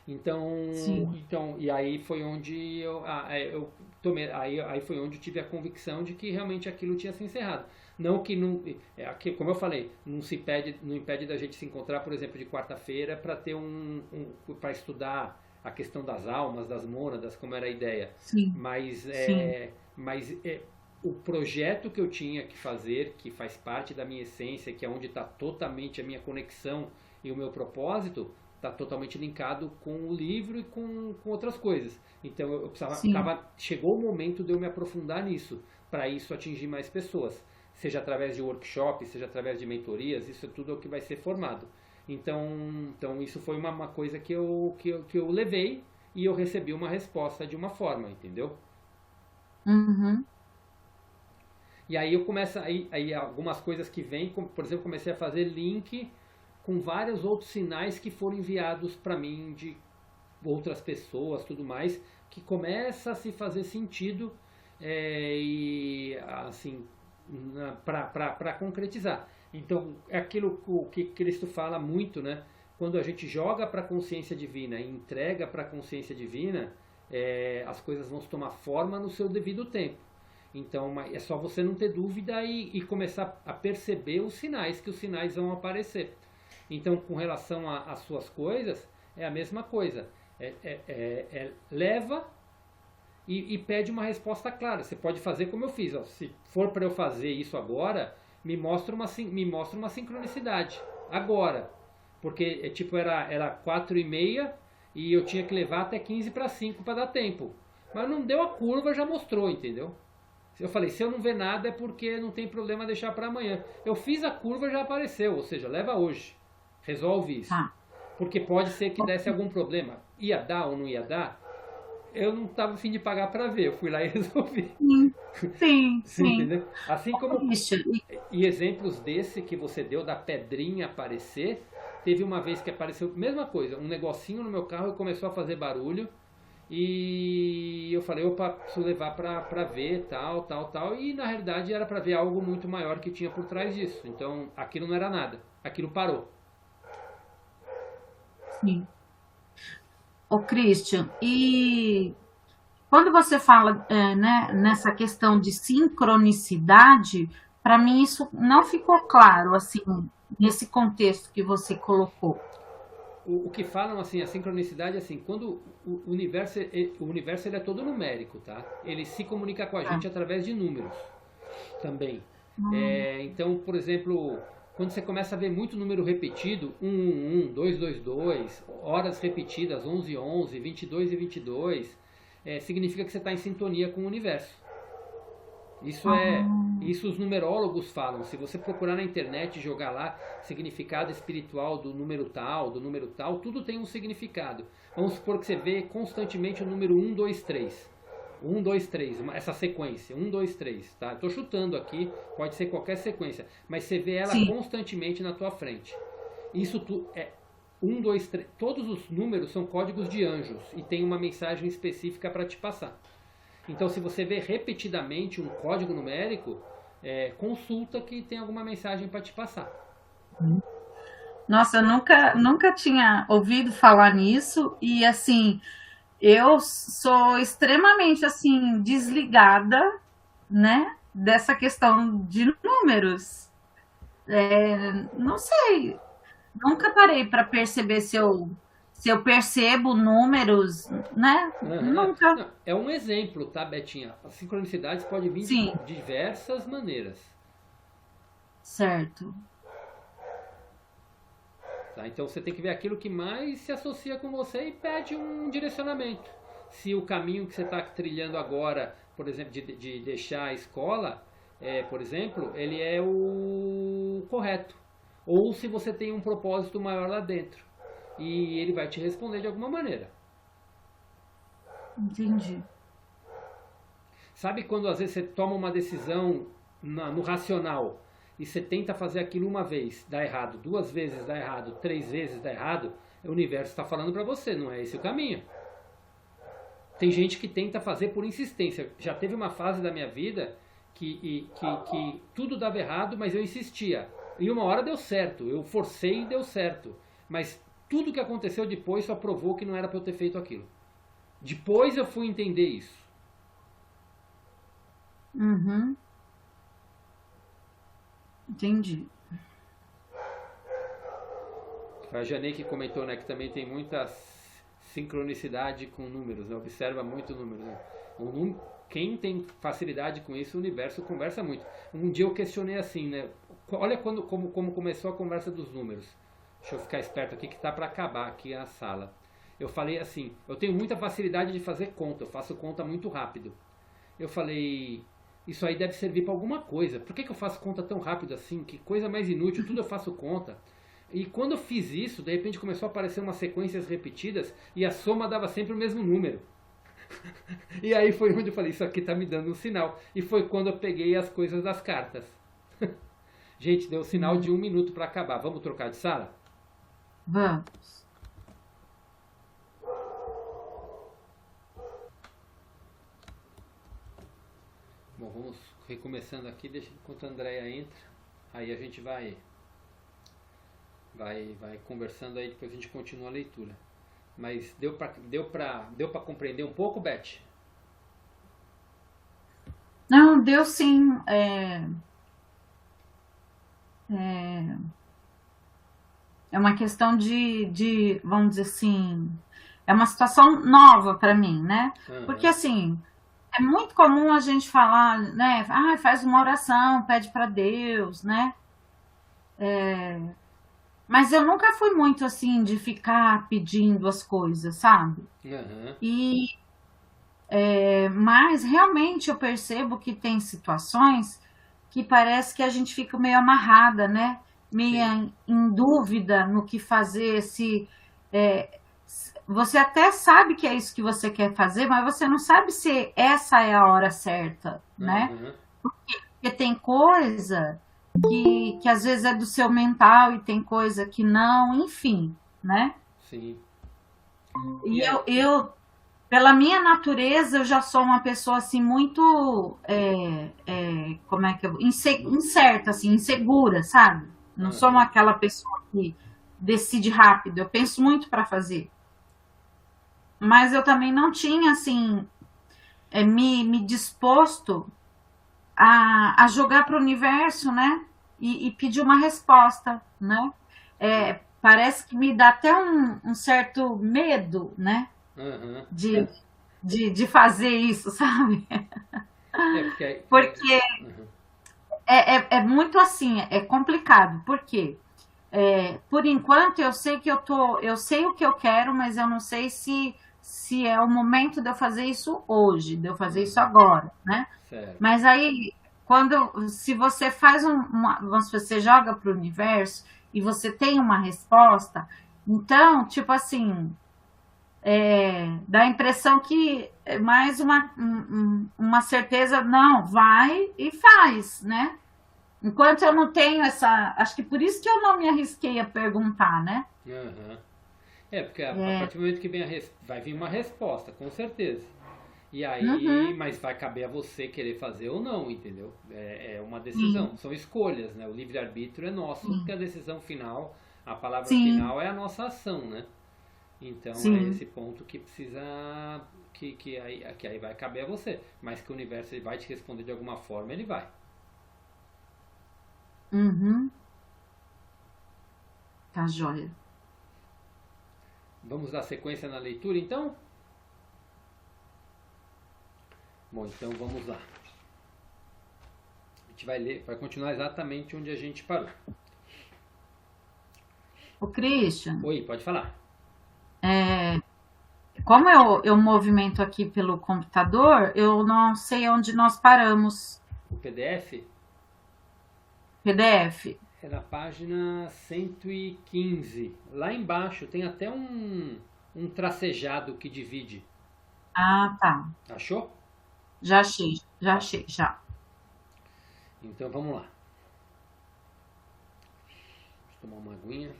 Então, e aí foi onde eu tomei, aí foi onde eu tive a convicção de que realmente aquilo tinha se encerrado. Não que não, como eu falei, não impede da gente se encontrar, por exemplo, de quarta-feira para ter para estudar a questão das almas, das mônadas, como era a ideia. Sim. Mas o projeto que eu tinha que fazer, que faz parte da minha essência, que é onde está totalmente a minha conexão e o meu propósito, está totalmente linkado com o livro e com outras coisas. Então eu chegou o momento de eu me aprofundar nisso, para isso atingir mais pessoas, seja através de workshops, seja através de mentorias, isso tudo é o que vai ser formado. Então isso foi uma coisa que eu levei e eu recebi uma resposta de uma forma, entendeu? Uhum. E aí eu começo, aí algumas coisas que vêm, por exemplo, comecei a fazer link com vários outros sinais que foram enviados para mim de outras pessoas, tudo mais, que começa a se fazer sentido e assim para concretizar. Então é aquilo que Cristo fala muito, né? Quando a gente joga para a consciência divina e entrega para a consciência divina, as coisas vão tomar forma no seu devido tempo. Então é só você não ter dúvida e começar a perceber os sinais, que os sinais vão aparecer. Então, com relação às suas coisas, é a mesma coisa. Leva e pede uma resposta clara. Você pode fazer como eu fiz. Ó, se for para eu fazer isso agora, me mostra uma sincronicidade. Agora. Porque era 4h30 e eu tinha que levar até 4:45 para dar tempo. Mas não deu a curva, já mostrou, entendeu? Eu falei, se eu não ver nada é porque não tem problema deixar para amanhã. Eu fiz a curva, já apareceu. Ou seja, leva hoje. Resolve isso. Porque pode ser que desse algum problema. Ia dar ou não ia dar? Eu não estava a fim de pagar para ver. Eu fui lá e resolvi. Sim. Entendeu? Assim como... E exemplos desse que você deu, da pedrinha aparecer, teve uma vez que apareceu, mesma coisa, um negocinho no meu carro e começou a fazer barulho. E eu falei, opa, preciso levar pra ver, tal, e na realidade era pra ver algo muito maior que tinha por trás disso. Então aquilo não era nada, aquilo parou. Sim. Ô, Christian, e quando você fala, né, nessa questão de sincronicidade, para mim isso não ficou claro, assim, nesse contexto que você colocou. O que falam assim, a sincronicidade, assim, quando o universo ele é todo numérico, tá? Ele se comunica com a gente através de números também. Então, por exemplo, quando você começa a ver muito número repetido, 1, 1, 2, 2, 2, horas repetidas, 11, 11, 22 e 22, significa que você está em sintonia com o universo. Isso os numerólogos falam. Se você procurar na internet e jogar lá significado espiritual do número tal, tudo tem um significado. Vamos supor que você vê constantemente o número 1, 2, 3. 1, 2, 3, essa sequência, 1, 2, 3, tá? Estou chutando aqui, pode ser qualquer sequência, mas você vê ela Sim. constantemente na tua frente. Isso é 1, 2, 3, todos os números são códigos de anjos e tem uma mensagem específica para te passar. Então, se você vê repetidamente um código numérico, consulta que tem alguma mensagem para te passar. Nossa, eu nunca tinha ouvido falar nisso e, assim, eu sou extremamente, assim, desligada, né, dessa questão de números. Não sei, nunca parei para perceber se eu percebo números, né? Nunca. Não, é um exemplo, tá, Betinha? As sincronicidades podem vir Sim. de diversas maneiras. Certo. Tá? Então você tem que ver aquilo que mais se associa com você e pede um direcionamento. Se o caminho que você está trilhando agora, por exemplo, de deixar a escola, por exemplo, ele é o correto. Ou se você tem um propósito maior lá dentro. E ele vai te responder de alguma maneira. Entendi. Sabe quando às vezes você toma uma decisão no racional e você tenta fazer aquilo uma vez, dá errado, 2 vezes dá errado, 3 vezes dá errado, o universo está falando para você, não é esse o caminho. Tem gente que tenta fazer por insistência. Já teve uma fase da minha vida que tudo dava errado, mas eu insistia. E uma hora deu certo, eu forcei e deu certo. Mas tudo que aconteceu depois só provou que não era para eu ter feito aquilo. Depois eu fui entender isso. Uhum. Entendi. A Janeque comentou, né, que também tem muita sincronicidade com números, né? Observa muito números. Né? Quem tem facilidade com isso, o universo conversa muito. Um dia eu questionei assim, né? Olha como começou a conversa dos números. Deixa eu ficar esperto aqui que está para acabar aqui a sala. Eu falei assim, eu tenho muita facilidade de fazer conta, eu faço conta muito rápido. Eu falei, isso aí deve servir para alguma coisa. Por que eu faço conta tão rápido assim? Que coisa mais inútil, tudo eu faço conta. E quando eu fiz isso, de repente começou a aparecer umas sequências repetidas e a soma dava sempre o mesmo número. E aí foi onde eu falei, isso aqui está me dando um sinal. E foi quando eu peguei as coisas das cartas. Gente, deu o sinal de 1 minuto para acabar. Vamos trocar de sala? Vamos. Bom, vamos recomeçando aqui, enquanto a Andréia entra. Aí a gente vai conversando aí, depois a gente continua a leitura. Mas deu para compreender um pouco, Beth? Não, deu sim. É uma questão de, vamos dizer assim, é uma situação nova para mim, né? Uhum. Porque assim, é muito comum a gente falar, né? Ah, faz uma oração, pede para Deus, né? Mas eu nunca fui muito assim de ficar pedindo as coisas, sabe? Uhum. Mas realmente eu percebo que tem situações que parece que a gente fica meio amarrada, né? Meio em dúvida no que fazer, você até sabe que é isso que você quer fazer, mas você não sabe se essa é a hora certa, né? Uhum. Porque tem coisa que às vezes é do seu mental e tem coisa que não, enfim, né? Sim. E eu pela minha natureza, eu já sou uma pessoa assim muito, como é que eu, incerta, assim, insegura, sabe? Não sou aquela pessoa que decide rápido. Eu penso muito para fazer. Mas eu também não tinha assim me disposto a jogar para o universo, né? E pedir uma resposta, né? Parece que me dá até um certo medo, né? Uhum. De fazer isso, sabe? Porque Uhum. é muito assim, é complicado. Por quê? Por enquanto eu sei que eu sei o que eu quero, mas eu não sei se é o momento de eu fazer isso hoje, de eu fazer isso agora, né? Certo. Mas aí, se você faz você joga para o universo e você tem uma resposta, então, tipo assim, dá a impressão que é mais uma certeza, não, vai e faz, né? Enquanto eu não tenho acho que por isso que eu não me arrisquei a perguntar, né? Uhum. Porque a partir do momento que vai vir uma resposta, com certeza. E aí, mas vai caber a você querer fazer ou não, entendeu? É uma decisão, são escolhas, né? O livre-arbítrio é nosso, porque a decisão final, a palavra final é a nossa ação, né? Então é esse ponto que precisa, que aí vai caber a você. Mas que o universo ele vai te responder de alguma forma, ele vai. Tá joia. Vamos dar sequência na leitura, então? Bom, então vamos lá. A gente vai continuar exatamente onde a gente parou. O Christian. Oi, pode falar. Como eu movimento aqui pelo computador, eu não sei onde nós paramos. O PDF? PDF. É na página 115. Lá embaixo tem até um tracejado que divide. Ah, tá. Achou? Já achei. Então vamos lá. Deixa eu tomar uma aguinha.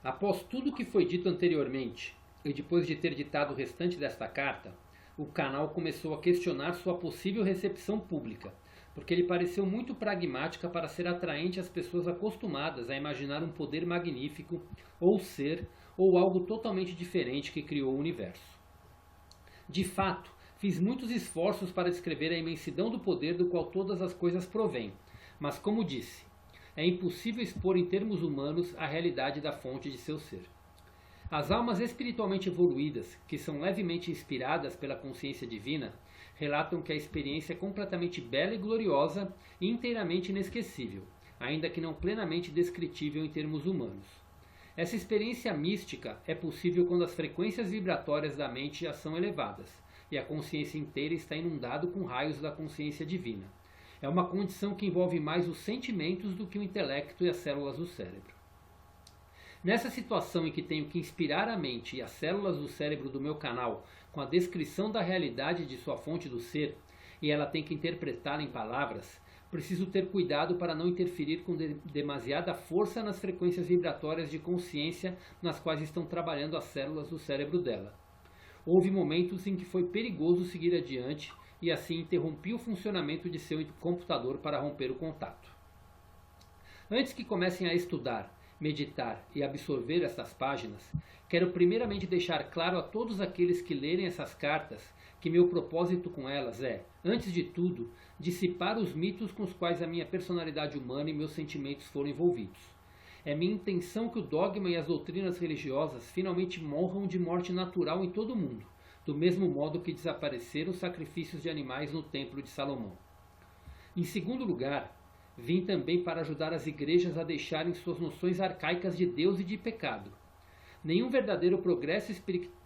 Após tudo que foi dito anteriormente, e depois de ter ditado o restante desta carta, o canal começou a questionar sua possível recepção pública, porque lhe pareceu muito pragmática para ser atraente às pessoas acostumadas a imaginar um poder magnífico, ou ser, ou algo totalmente diferente que criou o universo. De fato, fiz muitos esforços para descrever a imensidão do poder do qual todas as coisas provêm, mas como disse, é impossível expor em termos humanos a realidade da fonte de seu ser. As almas espiritualmente evoluídas, que são levemente inspiradas pela consciência divina, relatam que a experiência é completamente bela e gloriosa e inteiramente inesquecível, ainda que não plenamente descritível em termos humanos. Essa experiência mística é possível quando as frequências vibratórias da mente já são elevadas e a consciência inteira está inundada com raios da consciência divina. É uma condição que envolve mais os sentimentos do que o intelecto e as células do cérebro. Nessa situação em que tenho que inspirar a mente e as células do cérebro do meu canal com a descrição da realidade de sua fonte do ser, e ela tem que interpretá-la em palavras, preciso ter cuidado para não interferir com demasiada força nas frequências vibratórias de consciência nas quais estão trabalhando as células do cérebro dela. Houve momentos em que foi perigoso seguir adiante e assim interrompi o funcionamento de seu computador para romper o contato. Antes que comecem a estudar, meditar e absorver estas páginas, quero primeiramente deixar claro a todos aqueles que lerem essas cartas que meu propósito com elas é, antes de tudo, dissipar os mitos com os quais a minha personalidade humana e meus sentimentos foram envolvidos. É minha intenção que o dogma e as doutrinas religiosas finalmente morram de morte natural em todo o mundo, do mesmo modo que desapareceram os sacrifícios de animais no Templo de Salomão. Em segundo lugar, vim também para ajudar as igrejas a deixarem suas noções arcaicas de Deus e de pecado. Nenhum verdadeiro progresso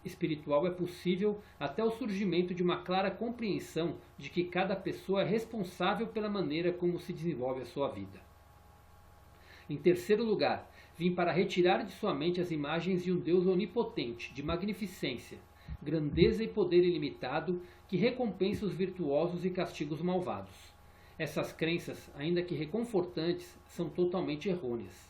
espiritual é possível até o surgimento de uma clara compreensão de que cada pessoa é responsável pela maneira como se desenvolve a sua vida. Em terceiro lugar, vim para retirar de sua mente as imagens de um Deus onipotente, de magnificência, grandeza e poder ilimitado, que recompensa os virtuosos e castiga os malvados. Essas crenças, ainda que reconfortantes, são totalmente errôneas.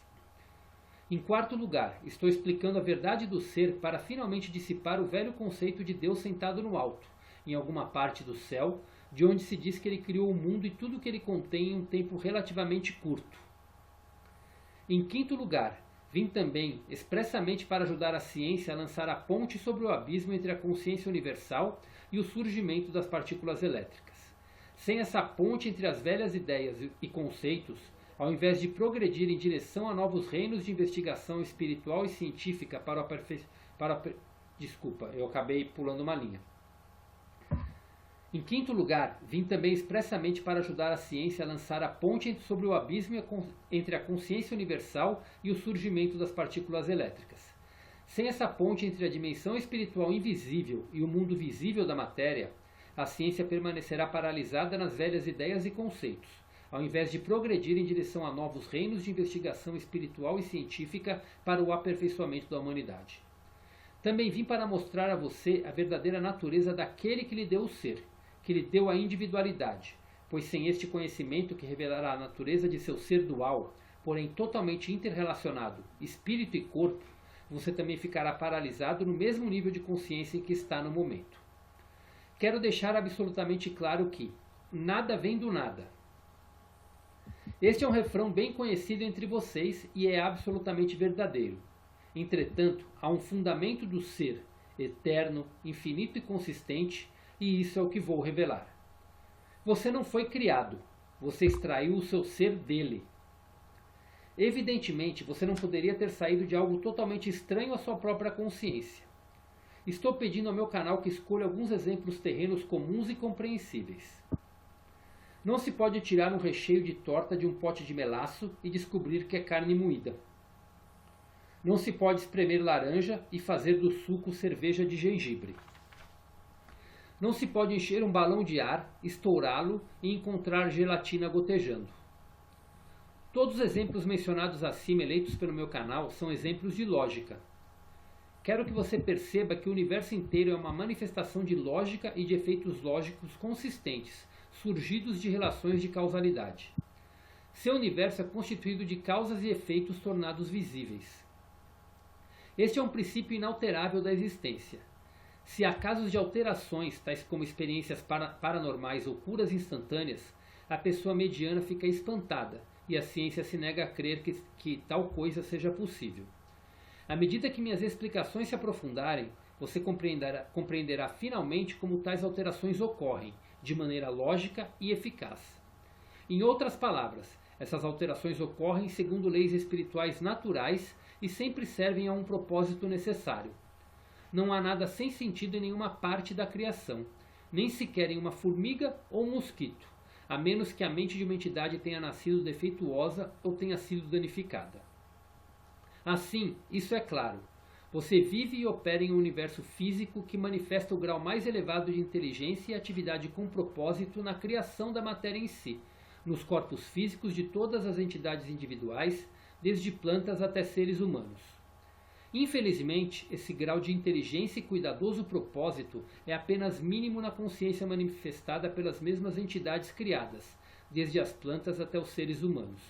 Em quarto lugar, estou explicando a verdade do ser para finalmente dissipar o velho conceito de Deus sentado no alto, em alguma parte do céu, de onde se diz que ele criou o mundo e tudo que ele contém em um tempo relativamente curto. Em quinto lugar, vim também expressamente para ajudar a ciência a lançar a ponte sobre o abismo entre a consciência universal e o surgimento das partículas elétricas. Sem essa ponte entre as velhas ideias e conceitos, ao invés de progredir em direção a novos reinos de investigação espiritual e científica Desculpa, eu acabei pulando uma linha. Em quinto lugar, vim também expressamente para ajudar a ciência a lançar a ponte sobre o abismo entre a consciência universal e o surgimento das partículas elétricas. Sem essa ponte entre a dimensão espiritual invisível e o mundo visível da matéria, a ciência permanecerá paralisada nas velhas ideias e conceitos, ao invés de progredir em direção a novos reinos de investigação espiritual e científica para o aperfeiçoamento da humanidade. Também vim para mostrar a você a verdadeira natureza daquele que lhe deu o ser, que lhe deu a individualidade, pois sem este conhecimento que revelará a natureza de seu ser dual, porém totalmente interrelacionado, espírito e corpo, você também ficará paralisado no mesmo nível de consciência em que está no momento. Quero deixar absolutamente claro que nada vem do nada. Este é um refrão bem conhecido entre vocês e é absolutamente verdadeiro. Entretanto, há um fundamento do ser, eterno, infinito e consistente, e isso é o que vou revelar. Você não foi criado, você extraiu o seu ser dele. Evidentemente, você não poderia ter saído de algo totalmente estranho à sua própria consciência. Estou pedindo ao meu canal que escolha alguns exemplos terrenos comuns e compreensíveis. Não se pode tirar um recheio de torta de um pote de melaço e descobrir que é carne moída. Não se pode espremer laranja e fazer do suco cerveja de gengibre. Não se pode encher um balão de ar, estourá-lo e encontrar gelatina gotejando. Todos os exemplos mencionados acima eleitos pelo meu canal são exemplos de lógica. Quero que você perceba que o universo inteiro é uma manifestação de lógica e de efeitos lógicos consistentes, surgidos de relações de causalidade. Seu universo é constituído de causas e efeitos tornados visíveis. Este é um princípio inalterável da existência. Se há casos de alterações, tais como experiências paranormais ou curas instantâneas, a pessoa mediana fica espantada e a ciência se nega a crer que tal coisa seja possível. À medida que minhas explicações se aprofundarem, você compreenderá finalmente como tais alterações ocorrem, de maneira lógica e eficaz. Em outras palavras, essas alterações ocorrem segundo leis espirituais naturais e sempre servem a um propósito necessário. Não há nada sem sentido em nenhuma parte da criação, nem sequer em uma formiga ou um mosquito, a menos que a mente de uma entidade tenha nascido defeituosa ou tenha sido danificada. Assim, isso é claro. Você vive e opera em um universo físico que manifesta o grau mais elevado de inteligência e atividade com propósito na criação da matéria em si, nos corpos físicos de todas as entidades individuais, desde plantas até seres humanos. Infelizmente, esse grau de inteligência e cuidadoso propósito é apenas mínimo na consciência manifestada pelas mesmas entidades criadas, desde as plantas até os seres humanos.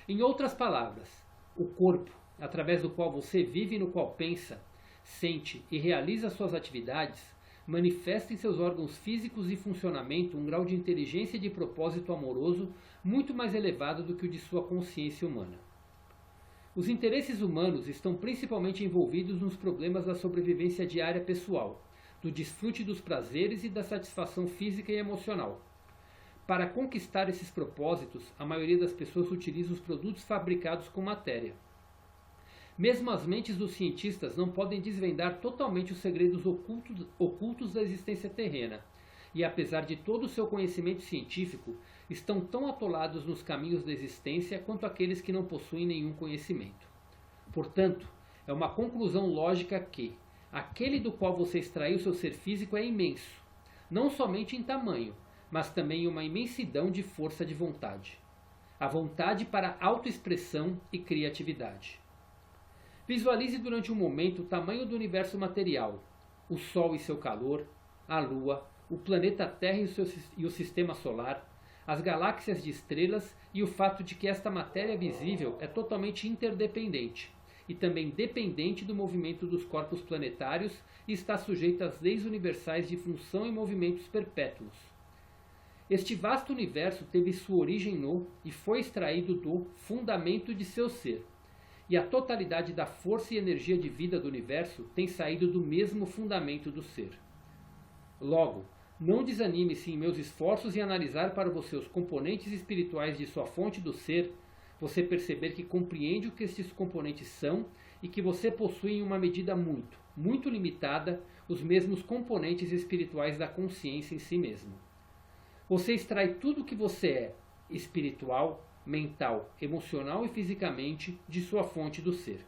Em outras palavras, o corpo, através do qual você vive e no qual pensa, sente e realiza suas atividades, manifesta em seus órgãos físicos e funcionamento um grau de inteligência e de propósito amoroso muito mais elevado do que o de sua consciência humana. Os interesses humanos estão principalmente envolvidos nos problemas da sobrevivência diária pessoal, do desfrute dos prazeres e da satisfação física e emocional. Para conquistar esses propósitos, a maioria das pessoas utiliza os produtos fabricados com matéria. Mesmo as mentes dos cientistas não podem desvendar totalmente os segredos ocultos da existência terrena, e apesar de todo o seu conhecimento científico, estão tão atolados nos caminhos da existência quanto aqueles que não possuem nenhum conhecimento. Portanto, é uma conclusão lógica que aquele do qual você extraiu seu ser físico é imenso, não somente em tamanho, mas também em uma imensidão de força de vontade. A vontade para autoexpressão e criatividade. Visualize durante um momento o tamanho do universo material, o Sol e seu calor, a Lua, o planeta Terra e o sistema solar, as galáxias de estrelas e o fato de que esta matéria visível é totalmente interdependente e também dependente do movimento dos corpos planetários e está sujeita às leis universais de função e movimentos perpétuos. Este vasto universo teve sua origem no e foi extraído do fundamento de seu ser, e a totalidade da força e energia de vida do universo tem saído do mesmo fundamento do ser. Logo, não desanime-se em meus esforços em analisar para você os componentes espirituais de sua fonte do ser, você perceber que compreende o que estes componentes são e que você possui em uma medida muito, muito limitada os mesmos componentes espirituais da consciência em si mesmo. Você extrai tudo o que você é, espiritual, mental, emocional e fisicamente, de sua fonte do ser.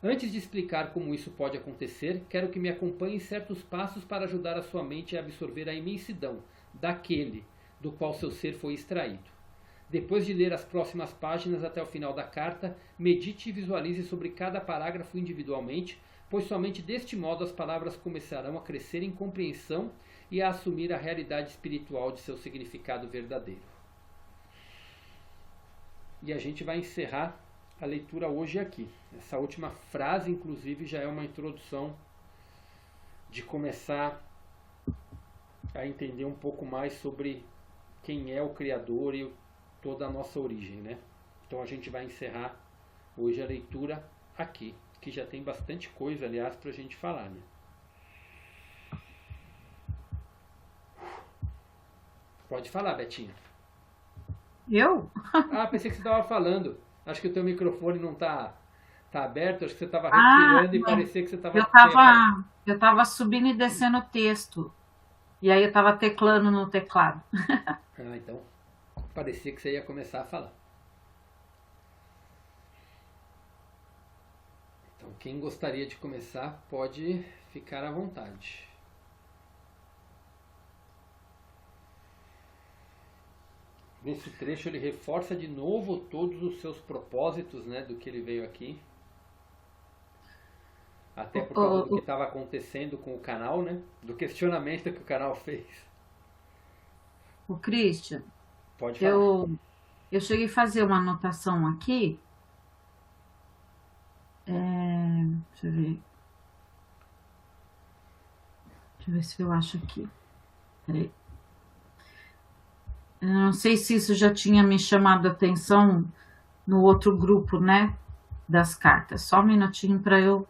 Antes de explicar como isso pode acontecer, quero que me acompanhe em certos passos para ajudar a sua mente a absorver a imensidão daquele do qual seu ser foi extraído. Depois de ler as próximas páginas até o final da carta, medite e visualize sobre cada parágrafo individualmente, pois somente deste modo as palavras começarão a crescer em compreensão e a assumir a realidade espiritual de seu significado verdadeiro. E a gente vai encerrar a leitura hoje aqui. Essa última frase, inclusive, já é uma introdução de começar a entender um pouco mais sobre quem é o Criador e toda a nossa origem, né? Então a gente vai encerrar hoje a leitura aqui, que já tem bastante coisa, aliás, para a gente falar, né? Pode falar, Betinha. Eu? Ah, pensei que você estava falando. Acho que o teu microfone não tá aberto, acho que você estava respirando e parecia que você estava... Eu tava subindo e descendo o texto. E aí eu estava teclando no teclado. Ah, então parecia que você ia começar a falar. Então quem gostaria de começar pode ficar à vontade. Nesse trecho ele reforça de novo todos os seus propósitos, né, do que ele veio aqui. Até por causa do que estava acontecendo com o canal, né? Do questionamento que o canal fez. O Christian, Pode falar. eu cheguei a fazer uma anotação aqui. Deixa eu ver. Deixa eu ver se eu acho aqui. Peraí. Eu não sei se isso já tinha me chamado a atenção no outro grupo, né? Das cartas. Só um minutinho para eu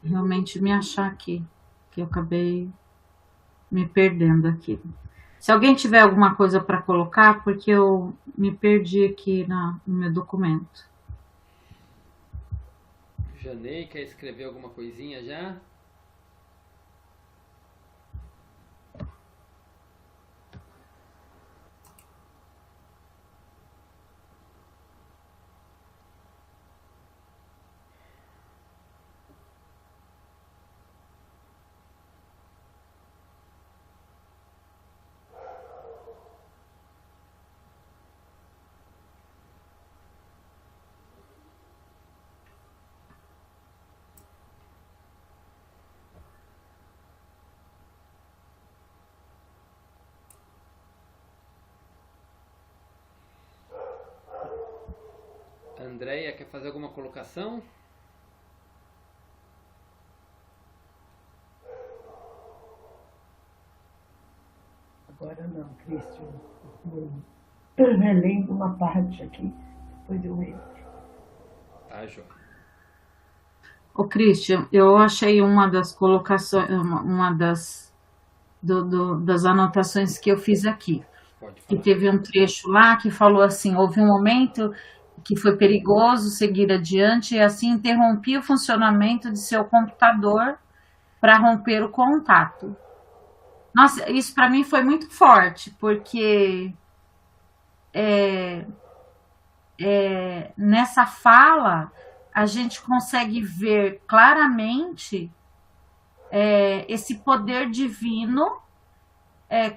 realmente me achar aqui, que eu acabei me perdendo aqui. Se alguém tiver alguma coisa para colocar, porque eu me perdi aqui no meu documento. Janei, quer escrever alguma coisinha já? Andréia, quer fazer alguma colocação? Agora não, Cristian. Estou relendo uma parte aqui, depois eu entro. Tá, João. Ô, Christian, eu achei uma das colocações, das anotações que eu fiz aqui. Pode falar. Que teve um trecho lá que falou assim: houve um momento que foi perigoso seguir adiante e assim interrompi o funcionamento de seu computador para romper o contato. Nossa, isso para mim foi muito forte, porque nessa fala a gente consegue ver claramente esse poder divino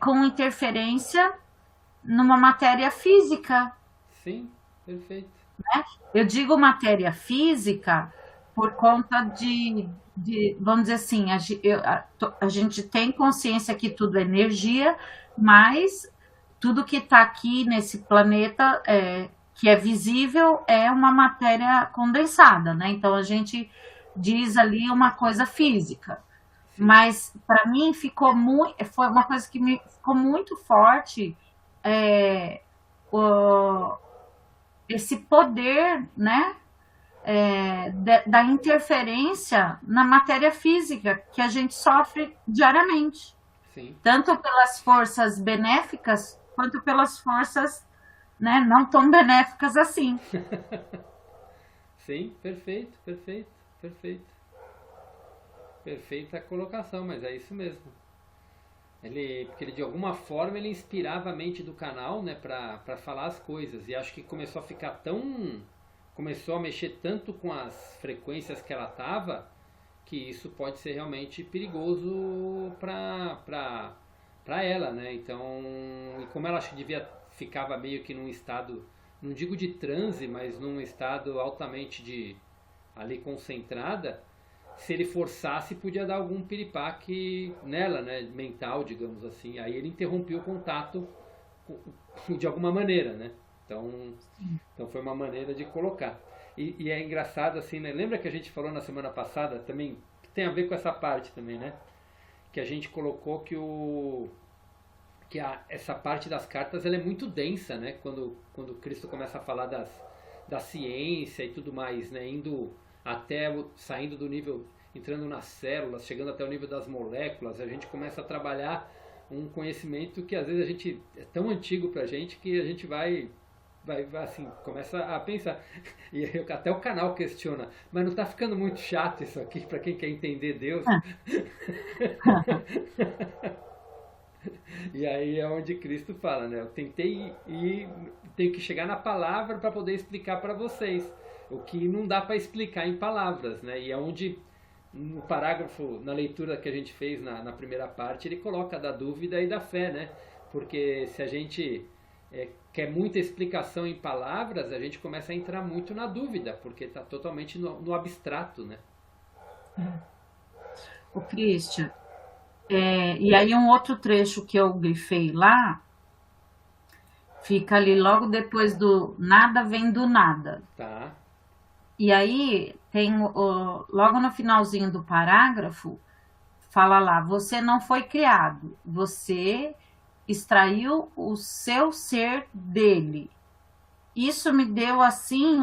com interferência numa matéria física. Sim, perfeito. Né? Eu digo matéria física por conta de vamos dizer assim, a gente tem consciência que tudo é energia, mas tudo que está aqui nesse planeta, que é visível, é uma matéria condensada, né? Então a gente diz ali uma coisa física. Mas para mim foi uma coisa que me ficou muito forte, esse poder, né? Da interferência na matéria física que a gente sofre diariamente. Sim. Tanto pelas forças benéficas, quanto pelas forças, né, não tão benéficas assim. Sim, perfeito, perfeito, perfeito. Perfeita colocação, mas é isso mesmo. Porque ele de alguma forma ele inspirava a mente do canal, né, para falar as coisas. E acho que começou a ficar começou a mexer tanto com as frequências que ela tava, que isso pode ser realmente perigoso para ela, né? Então, e como ela acho que ficava meio que num estado, não digo de transe, mas num estado altamente ali concentrada, se ele forçasse podia dar algum piripaque nela, né, mental, digamos assim. Aí ele interrompeu o contato de alguma maneira, né? Então foi uma maneira de colocar. E é engraçado assim, né? Lembra que a gente falou na semana passada também, que tem a ver com essa parte também, né? Que a gente colocou que essa parte das cartas ela é muito densa, né? Quando Cristo começa a falar da ciência e tudo mais, né? Saindo do nível, entrando nas células, chegando até o nível das moléculas, a gente começa a trabalhar um conhecimento que às vezes é tão antigo pra gente que a gente vai assim, começa a pensar. E até o canal questiona, mas não tá ficando muito chato isso aqui para quem quer entender Deus? E aí é onde Cristo fala, né? Eu tentei e tenho que chegar na palavra para poder explicar para vocês o que não dá para explicar em palavras, né? E é onde no parágrafo, na leitura que a gente fez na primeira parte, ele coloca da dúvida e da fé, né? Porque se a gente quer muita explicação em palavras, a gente começa a entrar muito na dúvida, porque está totalmente no abstrato, né? O Christian, e aí um outro trecho que eu grifei lá, fica ali logo depois do nada vem do nada. Tá. E aí tem logo no finalzinho do parágrafo, fala lá, você não foi criado, você extraiu o seu ser dele. Isso me deu assim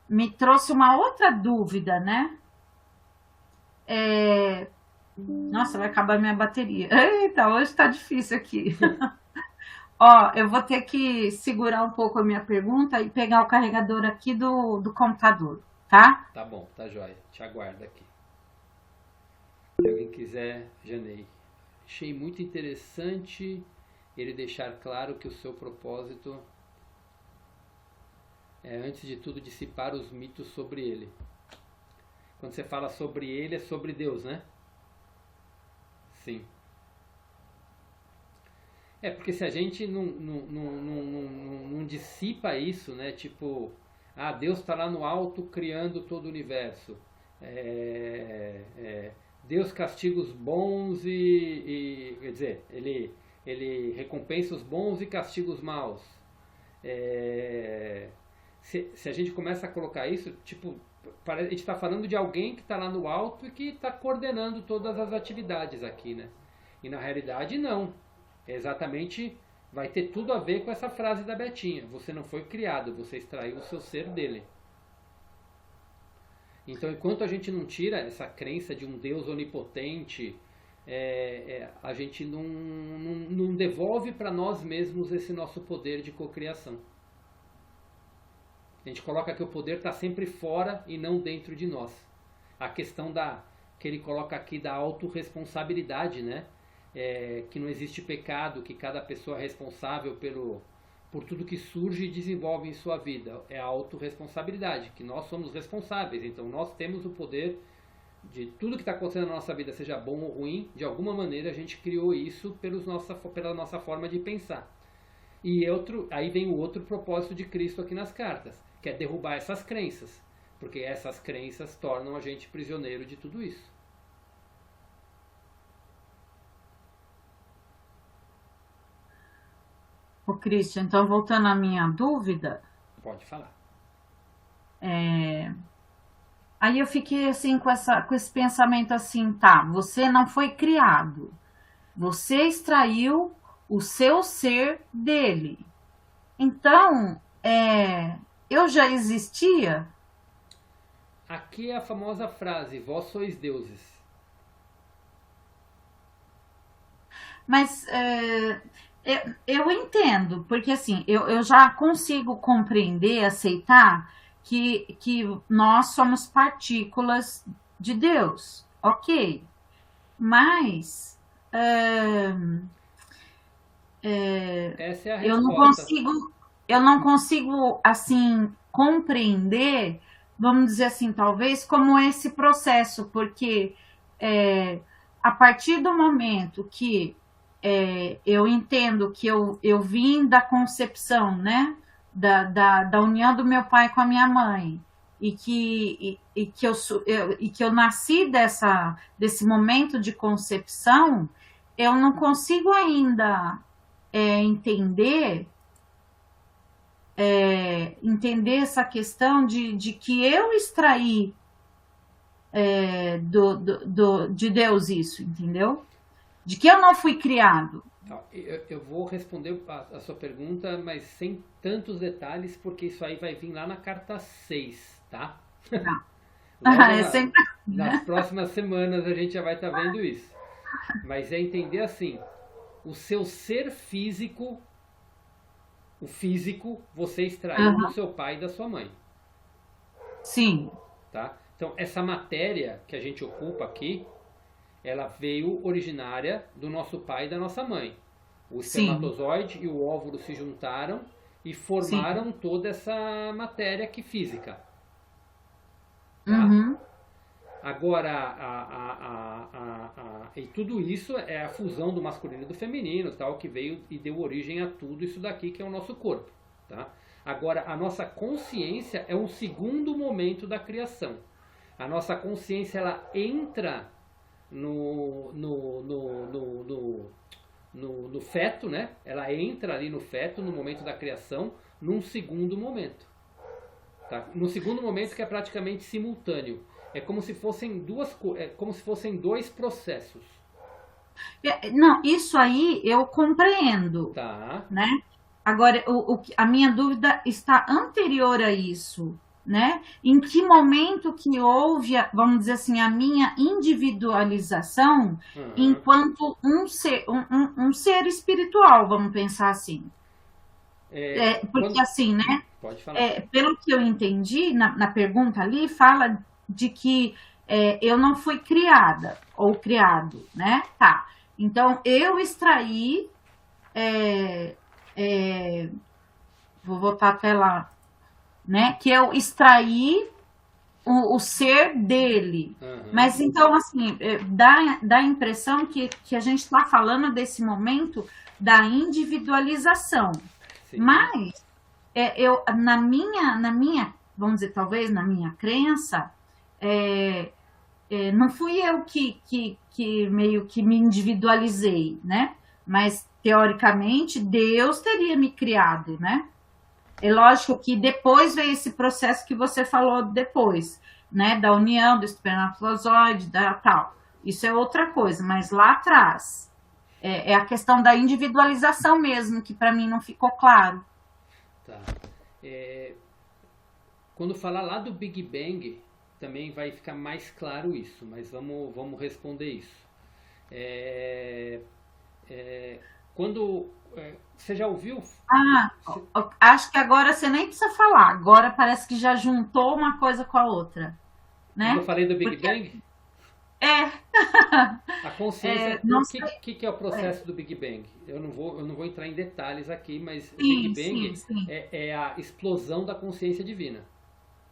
me trouxe uma outra dúvida, né? Nossa, vai acabar minha bateria. Eita, hoje tá difícil aqui. Ó, eu vou ter que segurar um pouco a minha pergunta e pegar o carregador aqui do computador, tá? Tá bom, tá jóia. Te aguardo aqui. Se alguém quiser, Janei. Achei muito interessante ele deixar claro que o seu propósito é, antes de tudo, dissipar os mitos sobre ele. Quando você fala sobre ele, é sobre Deus, né? Sim. Porque se a gente não dissipa isso, né? Tipo, Deus está lá no alto criando todo o universo. Deus castiga os bons quer dizer, ele recompensa os bons e castiga os maus. Se a gente começa a colocar isso, tipo, a gente está falando de alguém que está lá no alto e que está coordenando todas as atividades aqui, né? E na realidade não. Exatamente, vai ter tudo a ver com essa frase da Betinha. Você não foi criado, você extraiu o seu ser dele. Então, enquanto a gente não tira essa crença de um Deus onipotente, a gente não devolve para nós mesmos esse nosso poder de cocriação. A gente coloca que o poder está sempre fora e não dentro de nós. A questão que ele coloca aqui da autorresponsabilidade, né? Que não existe pecado, que cada pessoa é responsável por tudo que surge e desenvolve em sua vida. É a autorresponsabilidade, que nós somos responsáveis. Então nós temos o poder de tudo que está acontecendo na nossa vida, seja bom ou ruim, de alguma maneira a gente criou isso pela nossa forma de pensar. E aí vem o outro propósito de Cristo aqui nas cartas, que é derrubar essas crenças, porque essas crenças tornam a gente prisioneiro de tudo isso. Ô, Christian, então voltando à minha dúvida, Pode falar. aí eu fiquei assim com esse pensamento assim, tá, você não foi criado, você extraiu o seu ser dele. Então, eu já existia, Aqui é a famosa frase, vós sois deuses. mas eu entendo, porque assim, eu já consigo compreender, aceitar que nós somos partículas de Deus, ok. Mas Essa é a eu não resposta. consigo, eu não consigo assim compreender, vamos dizer assim, talvez como esse processo, porque a partir do momento que eu entendo que eu vim da concepção, né, da união do meu pai com a minha mãe, e que eu nasci desse momento de concepção, eu não consigo ainda entender essa questão de que eu extraí de Deus isso, entendeu? De que eu não fui criado. Tá, eu vou responder a sua pergunta, mas sem tantos detalhes, porque isso aí vai vir lá na carta 6, tá? Tá. Logo É sempre, nas próximas semanas a gente já vai estar vendo isso. Mas é entender assim, o seu ser físico, o físico, você extraiu do seu pai e da sua mãe, sim, tá? Então, essa matéria que a gente ocupa aqui, ela veio originária do nosso pai e da nossa mãe. O sim, espermatozoide e o óvulo se juntaram e formaram sim. toda essa matéria aqui física, tá? Uhum, Agora, e tudo isso é a fusão do masculino e do feminino, tal, que veio e deu origem a tudo isso daqui que é o nosso corpo, tá? Agora, a nossa consciência é um segundo momento da criação. A nossa consciência, ela entra no feto, né? Ela entra ali no feto, no momento da criação, num segundo momento. Tá? No segundo momento que é praticamente simultâneo. É como se fossem dois processos. Não, isso aí eu compreendo, Tá? né? Agora, a minha dúvida está anterior a isso, né? Em que momento que houve, vamos dizer assim, a minha individualização enquanto um ser espiritual, vamos pensar assim. Porque assim, né? Pode falar. Pelo que eu entendi, na pergunta ali, fala de que eu não fui criada ou criado, né? Tá. Então, eu extraí, vou voltar até lá, né? Que eu extraí o ser dele. Mas então, assim, dá a impressão que a gente está falando desse momento da individualização. Sim. Mas na minha, vamos dizer, talvez na minha crença, não fui eu que meio que me individualizei, né? Mas teoricamente Deus teria me criado, né? É lógico que depois veio esse processo que você falou depois, né? Da união do espermatozoide, da tal. Isso é outra coisa, mas lá atrás é a questão da individualização mesmo, que para mim não ficou claro. Tá. Quando falar lá do Big Bang, também vai ficar mais claro isso, mas vamos responder isso. Quando você já ouviu? Acho que agora você nem precisa falar. Agora parece que já juntou uma coisa com a outra, né? Quando eu falei do Big Bang? A consciência. O que é o processo do Big Bang? Eu não vou entrar em detalhes aqui, mas o Big Bang sim. É a explosão da consciência divina.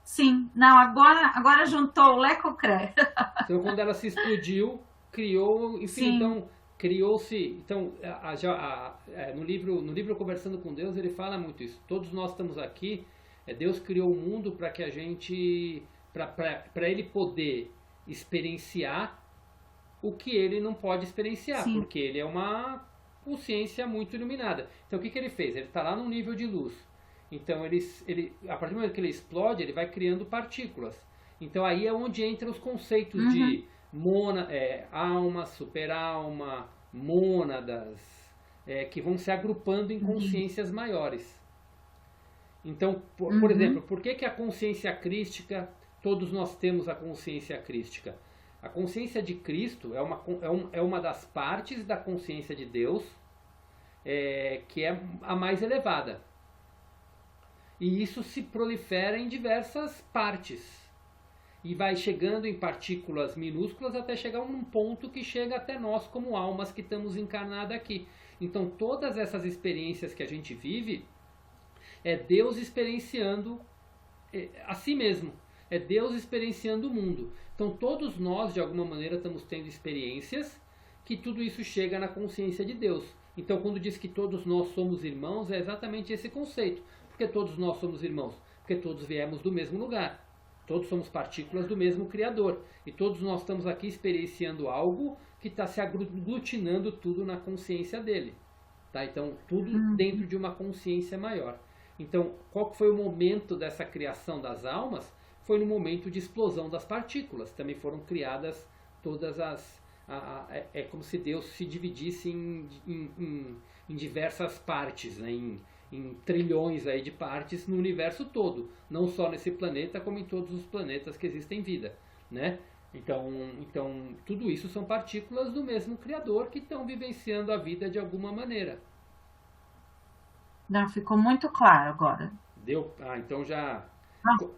Sim, não, agora juntou o Lecocré. Então, quando ela se explodiu, criou, enfim, Sim. então criou-se. Então, no livro Conversando com Deus, ele fala muito isso. Todos nós estamos aqui. Deus criou o mundo para que a gente, para ele poder experienciar o que ele não pode experienciar, Sim. porque ele é uma consciência muito iluminada. Então o que ele fez? Ele está lá num nível de luz. Então a partir do momento que ele explode, ele vai criando partículas. Então aí é onde entram os conceitos de alma, superalma, mônadas, que vão se agrupando em consciências maiores. Então, por exemplo, por que a consciência crística, todos nós temos a consciência crística? A consciência de Cristo é uma das partes da consciência de Deus, que é a mais elevada. E isso se prolifera em diversas partes. E vai chegando em partículas minúsculas até chegar a um ponto que chega até nós como almas que estamos encarnadas aqui. Então todas essas experiências que a gente vive é Deus experienciando a si mesmo. É Deus experienciando o mundo. Então todos nós, de alguma maneira, estamos tendo experiências que tudo isso chega na consciência de Deus. Então quando diz que todos nós somos irmãos, é exatamente esse conceito. Por que todos nós somos irmãos? Porque todos viemos do mesmo lugar. Todos somos partículas do mesmo Criador. E todos nós estamos aqui experienciando algo que está se aglutinando tudo na consciência dele. Tá? Então tudo dentro de uma consciência maior. Então qual foi o momento dessa criação das almas? Foi no momento de explosão das partículas. Também foram criadas todas as... é como se Deus se dividisse em diversas partes, né? Em trilhões aí de partes no universo todo. Não só nesse planeta, como em todos os planetas que existem vida. Né? Então, tudo isso são partículas do mesmo Criador que estão vivenciando a vida de alguma maneira. Não, ficou muito claro agora. Deu? Então já...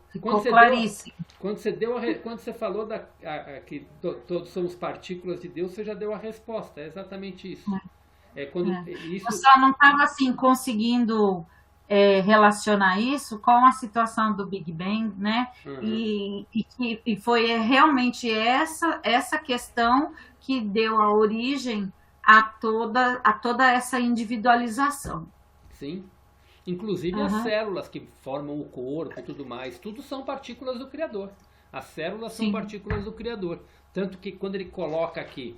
Ficou claríssimo. Quando você falou que todos somos partículas de Deus, você já deu a resposta. É exatamente isso. Eu só não estava assim conseguindo relacionar isso com a situação do Big Bang, né? E foi realmente essa questão que deu a origem a toda essa individualização. Sim. Inclusive as células que formam o corpo e tudo mais, tudo são partículas do Criador. As células são partículas do Criador. Tanto que quando ele coloca aqui,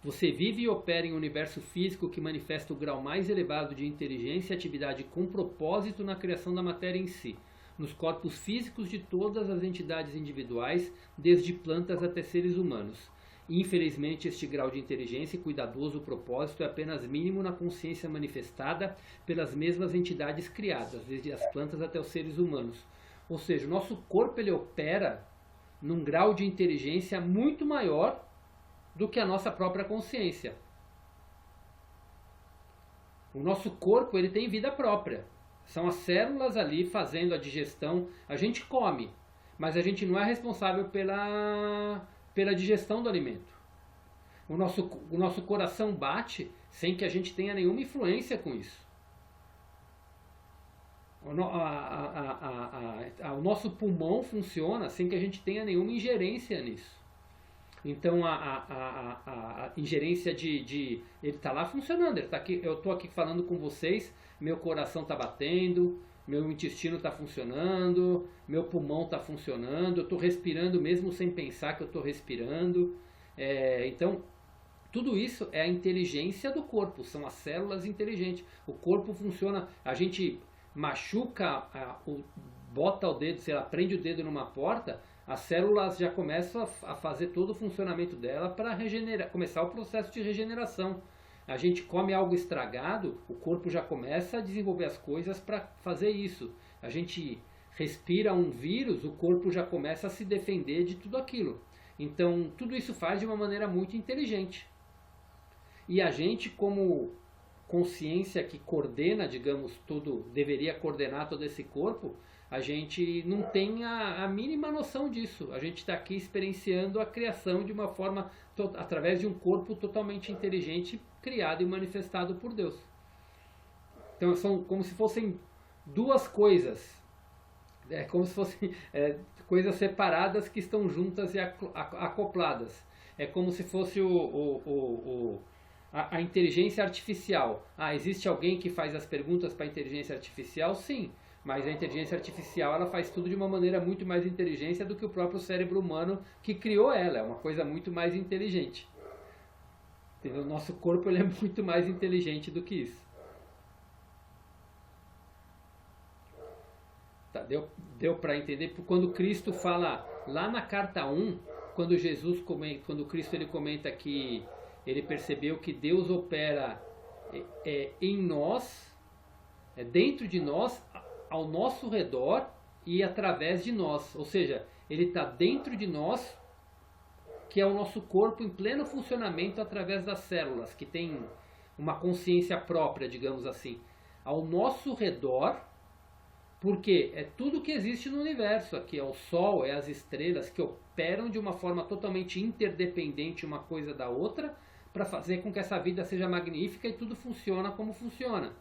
você vive e opera em um universo físico que manifesta o grau mais elevado de inteligência e atividade com propósito na criação da matéria em si, nos corpos físicos de todas as entidades individuais, desde plantas até seres humanos. Infelizmente, este grau de inteligência e cuidadoso propósito é apenas mínimo na consciência manifestada pelas mesmas entidades criadas, desde as plantas até os seres humanos. Ou seja, o nosso corpo ele opera num grau de inteligência muito maior do que a nossa própria consciência. O nosso corpo ele tem vida própria. São as células ali fazendo a digestão. A gente come, mas a gente não é responsável pela digestão do alimento. O nosso coração bate sem que a gente tenha nenhuma influência com isso. O nosso pulmão funciona sem que a gente tenha nenhuma ingerência nisso. Então a ingerência ele está lá funcionando. Ele tá aqui, eu estou aqui falando com vocês, meu coração está batendo, meu intestino está funcionando, meu pulmão está funcionando, eu estou respirando mesmo sem pensar que eu estou respirando. Então, tudo isso é a inteligência do corpo, são as células inteligentes. O corpo funciona, a gente machuca, bota o dedo, sei lá, prende o dedo numa porta, as células já começam a fazer todo o funcionamento dela para começar o processo de regeneração. A gente come algo estragado, o corpo já começa a desenvolver as coisas para fazer isso. A gente respira um vírus, o corpo já começa a se defender de tudo aquilo. Então, tudo isso faz de uma maneira muito inteligente. E a gente, como consciência que coordena, digamos, deveria coordenar todo esse corpo, a gente não tem a mínima noção disso. A gente está aqui experienciando a criação de uma forma, através de um corpo totalmente inteligente, criado e manifestado por Deus. Então são como se fossem duas coisas. É como se fossem coisas separadas que estão juntas e acopladas. É como se fosse a inteligência artificial. Existe alguém que faz as perguntas para a inteligência artificial? Sim. Mas a inteligência artificial ela faz tudo de uma maneira muito mais inteligente do que o próprio cérebro humano que criou ela. É uma coisa muito mais inteligente. Entendeu? O nosso corpo ele é muito mais inteligente do que isso. Tá, deu para entender? Quando Cristo fala lá na carta 1, quando Cristo ele comenta que ele percebeu que Deus opera em nós, dentro de nós, ao nosso redor e através de nós. Ou seja, ele está dentro de nós, que é o nosso corpo em pleno funcionamento através das células, que tem uma consciência própria, digamos assim. Ao nosso redor, porque é tudo que existe no universo. Aqui é o Sol, é as estrelas que operam de uma forma totalmente interdependente uma coisa da outra, para fazer com que essa vida seja magnífica e tudo funciona como funciona.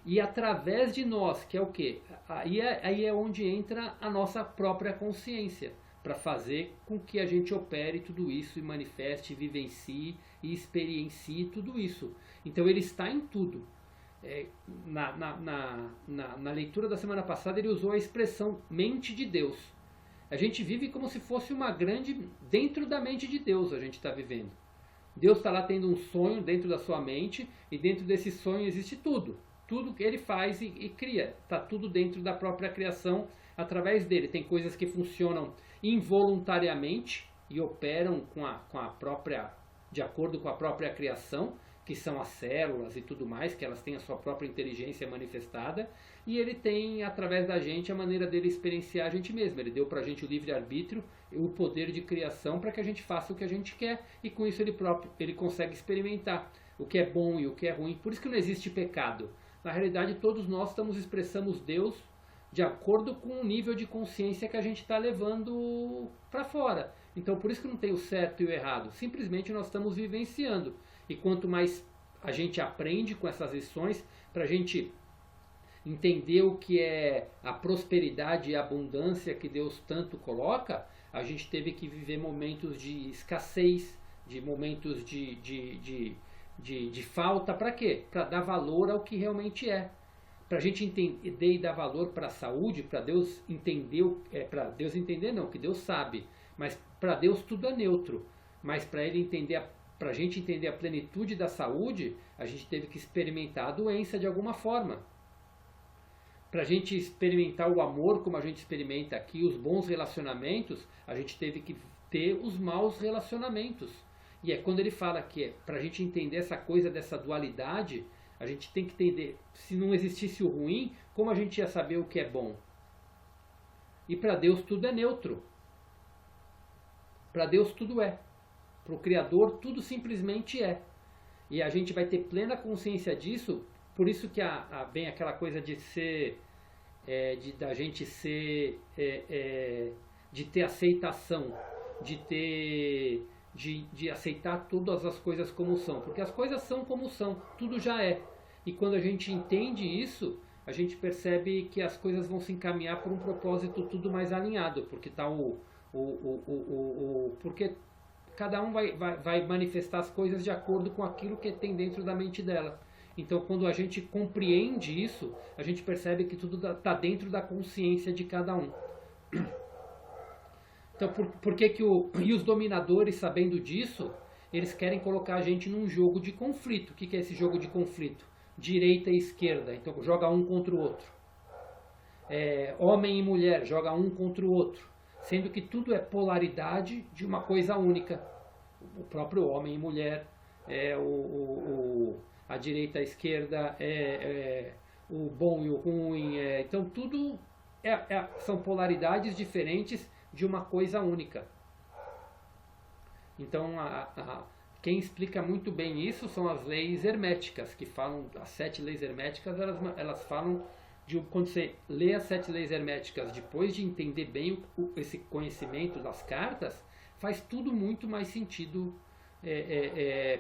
E através de nós, que é o quê? Aí é onde entra a nossa própria consciência, para fazer com que a gente opere tudo isso e manifeste, vivencie e experiencie tudo isso. Então ele está em tudo. Na leitura da semana passada ele usou a expressão mente de Deus. A gente vive como se fosse uma grande... Dentro da mente de Deus a gente está vivendo. Deus está lá tendo um sonho dentro da sua mente, e dentro desse sonho existe tudo. Tudo que ele faz e cria. Está tudo dentro da própria criação através dele. Tem coisas que funcionam involuntariamente e operam de acordo com a própria criação, que são as células e tudo mais, que elas têm a sua própria inteligência manifestada, e ele tem, através da gente, a maneira dele experienciar a gente mesmo. Ele deu pra gente o livre-arbítrio, o poder de criação, para que a gente faça o que a gente quer, e com isso ele consegue experimentar o que é bom e o que é ruim. Por isso que não existe pecado. Na realidade, todos nós expressamos Deus de acordo com o nível de consciência que a gente está levando para fora. Então, por isso que não tem o certo e o errado. Simplesmente nós estamos vivenciando. E quanto mais a gente aprende com essas lições, para a gente entender o que é a prosperidade e a abundância que Deus tanto coloca, a gente teve que viver momentos de escassez, de momentos de falta. Para quê? Para dar valor ao que realmente é. Para a gente entender e dar valor para a saúde, para Deus entender, para Deus entender não, que Deus sabe, mas para Deus tudo é neutro. Mas para ele entender, para a gente entender a plenitude da saúde, a gente teve que experimentar a doença de alguma forma. Para a gente experimentar o amor como a gente experimenta aqui, os bons relacionamentos, a gente teve que ter os maus relacionamentos. E é quando ele fala que para a gente entender essa coisa dessa dualidade, a gente tem que entender, se não existisse o ruim, como a gente ia saber o que é bom? E para Deus tudo é neutro. Para Deus tudo é. Para o Criador tudo simplesmente é. E a gente vai ter plena consciência disso, por isso que vem aquela coisa de ser, da gente ser, de ter aceitação, de aceitar todas as coisas como são, porque as coisas são como são, tudo já é. E quando a gente entende isso, a gente percebe que as coisas vão se encaminhar por um propósito tudo mais alinhado, porque tá porque cada um vai manifestar as coisas de acordo com aquilo que tem dentro da mente dela. Então, quando a gente compreende isso, a gente percebe que tudo está dentro da consciência de cada um. Então, por que e os dominadores, sabendo disso, eles querem colocar a gente num jogo de conflito. O que é esse jogo de conflito? Direita e esquerda. Então, joga um contra o outro. Homem e mulher, joga um contra o outro. Sendo que tudo é polaridade de uma coisa única. O próprio homem e mulher, a direita e a esquerda, o bom e o ruim. Então, tudo são polaridades diferentes de uma coisa única. Então, quem explica muito bem isso são as leis herméticas, que falam, as 7 leis herméticas, elas falam quando você lê as 7 leis herméticas, depois de entender bem esse conhecimento das cartas, faz tudo muito mais sentido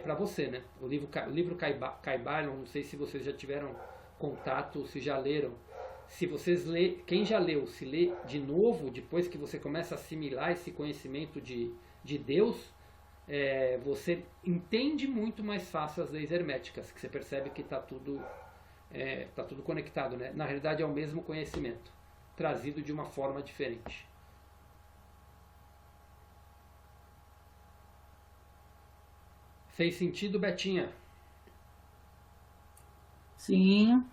para você, né? O livro Kybalion, não sei se vocês já tiveram contato, se já leram. Se vocês quem já leu, se lê de novo, depois que você começa a assimilar esse conhecimento de Deus, você entende muito mais fácil as leis herméticas, que você percebe que está tudo conectado, né? Na realidade é o mesmo conhecimento, trazido de uma forma diferente. Fez sentido, Betinha? Sim.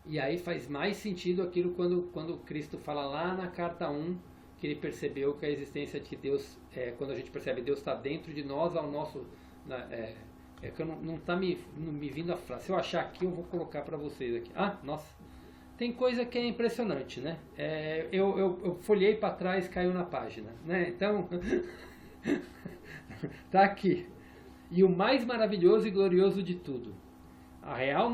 E aí faz mais sentido aquilo quando Cristo fala lá na carta 1, que ele percebeu que a existência de Deus, quando a gente percebe Deus está dentro de nós, ao nosso... que eu não está me vindo a frase. Se eu achar aqui, eu vou colocar para vocês aqui. Ah, nossa. Tem coisa que é impressionante, né? Eu folhei para trás, caiu na página, né? Então, tá aqui. E o mais maravilhoso e glorioso de tudo. A real,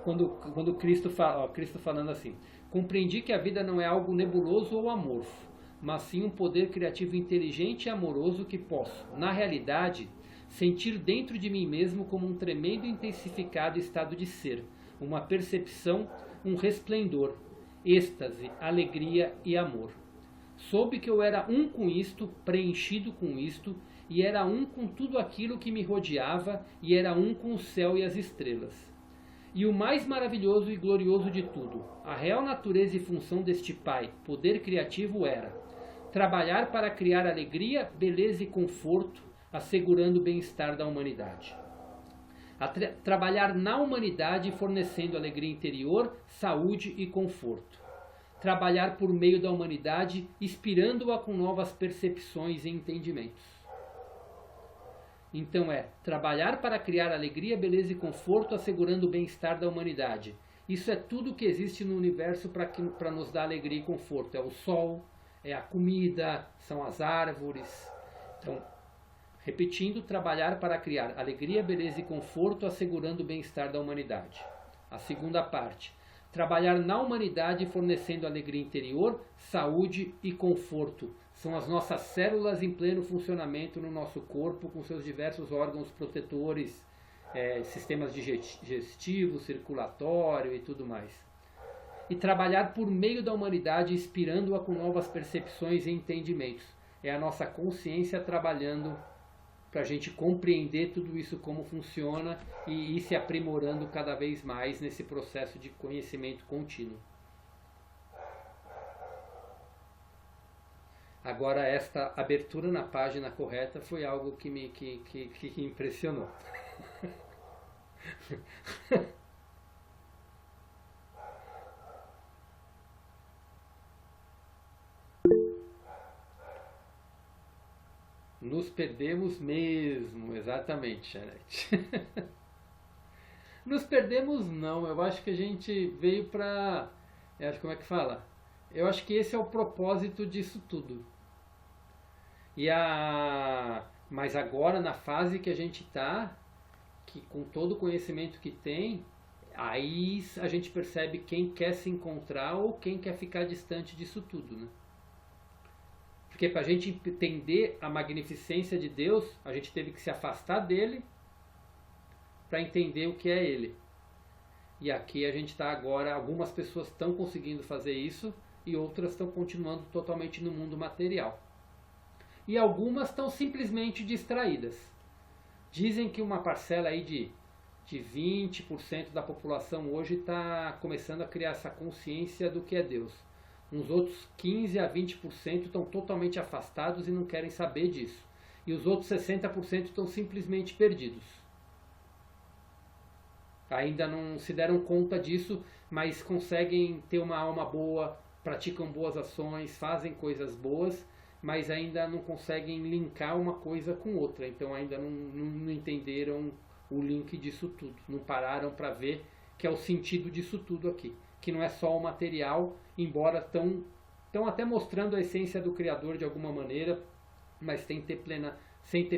quando Cristo fala, Cristo falando assim: compreendi que a vida não é algo nebuloso ou amorfo, mas sim um poder criativo inteligente e amoroso que posso, na realidade, sentir dentro de mim mesmo como um tremendo e intensificado estado de ser, uma percepção, um resplendor, êxtase, alegria e amor. Soube que eu era um com isto, preenchido com isto, e era um com tudo aquilo que me rodeava, e era um com o céu e as estrelas. E o mais maravilhoso e glorioso de tudo, a real natureza e função deste Pai, poder criativo, era trabalhar para criar alegria, beleza e conforto, assegurando o bem-estar da humanidade. Trabalhar na humanidade fornecendo alegria interior, saúde e conforto. Trabalhar por meio da humanidade, inspirando-a com novas percepções e entendimentos. Então trabalhar para criar alegria, beleza e conforto, assegurando o bem-estar da humanidade. Isso é tudo que existe no universo para nos dar alegria e conforto. É o sol, é a comida, são as árvores. Então, repetindo, trabalhar para criar alegria, beleza e conforto, assegurando o bem-estar da humanidade. A segunda parte, trabalhar na humanidade fornecendo alegria interior, saúde e conforto. São as nossas células em pleno funcionamento no nosso corpo, com seus diversos órgãos protetores, sistemas digestivo, circulatório e tudo mais. E trabalhar por meio da humanidade, inspirando-a com novas percepções e entendimentos. É a nossa consciência trabalhando para a gente compreender tudo isso como funciona e ir se aprimorando cada vez mais nesse processo de conhecimento contínuo. Agora, esta abertura na página correta foi algo que me impressionou. Nos perdemos mesmo, exatamente, Janete. Nos perdemos não, eu acho que a gente veio para... Como é que fala? Eu acho que esse é o propósito disso tudo. Mas agora, na fase que a gente está, que com todo o conhecimento que tem, aí a gente percebe quem quer se encontrar ou quem quer ficar distante disso tudo, né? Porque para a gente entender a magnificência de Deus, a gente teve que se afastar dele para entender o que é ele. E aqui a gente está agora, algumas pessoas estão conseguindo fazer isso e outras estão continuando totalmente no mundo material. E algumas estão simplesmente distraídas. Dizem que uma parcela aí de 20% da população hoje está começando a criar essa consciência do que é Deus. Uns outros 15 a 20% estão totalmente afastados e não querem saber disso. E os outros 60% estão simplesmente perdidos. Ainda não se deram conta disso, mas conseguem ter uma alma boa, praticam boas ações, fazem coisas boas, mas ainda não conseguem linkar uma coisa com outra. Então ainda não entenderam o link disso tudo. Não pararam para ver que é o sentido disso tudo aqui. Que não é só o material, embora estão até mostrando a essência do Criador de alguma maneira, mas sem ter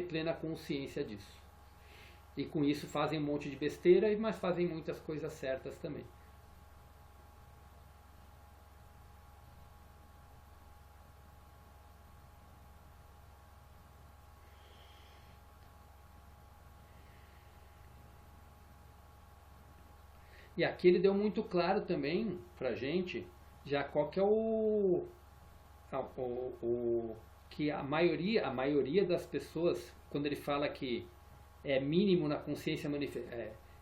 plena consciência disso. E com isso fazem um monte de besteira, mas fazem muitas coisas certas também. E aqui ele deu muito claro também pra gente, já qual que é que a maioria das pessoas, quando ele fala que é mínimo na consciência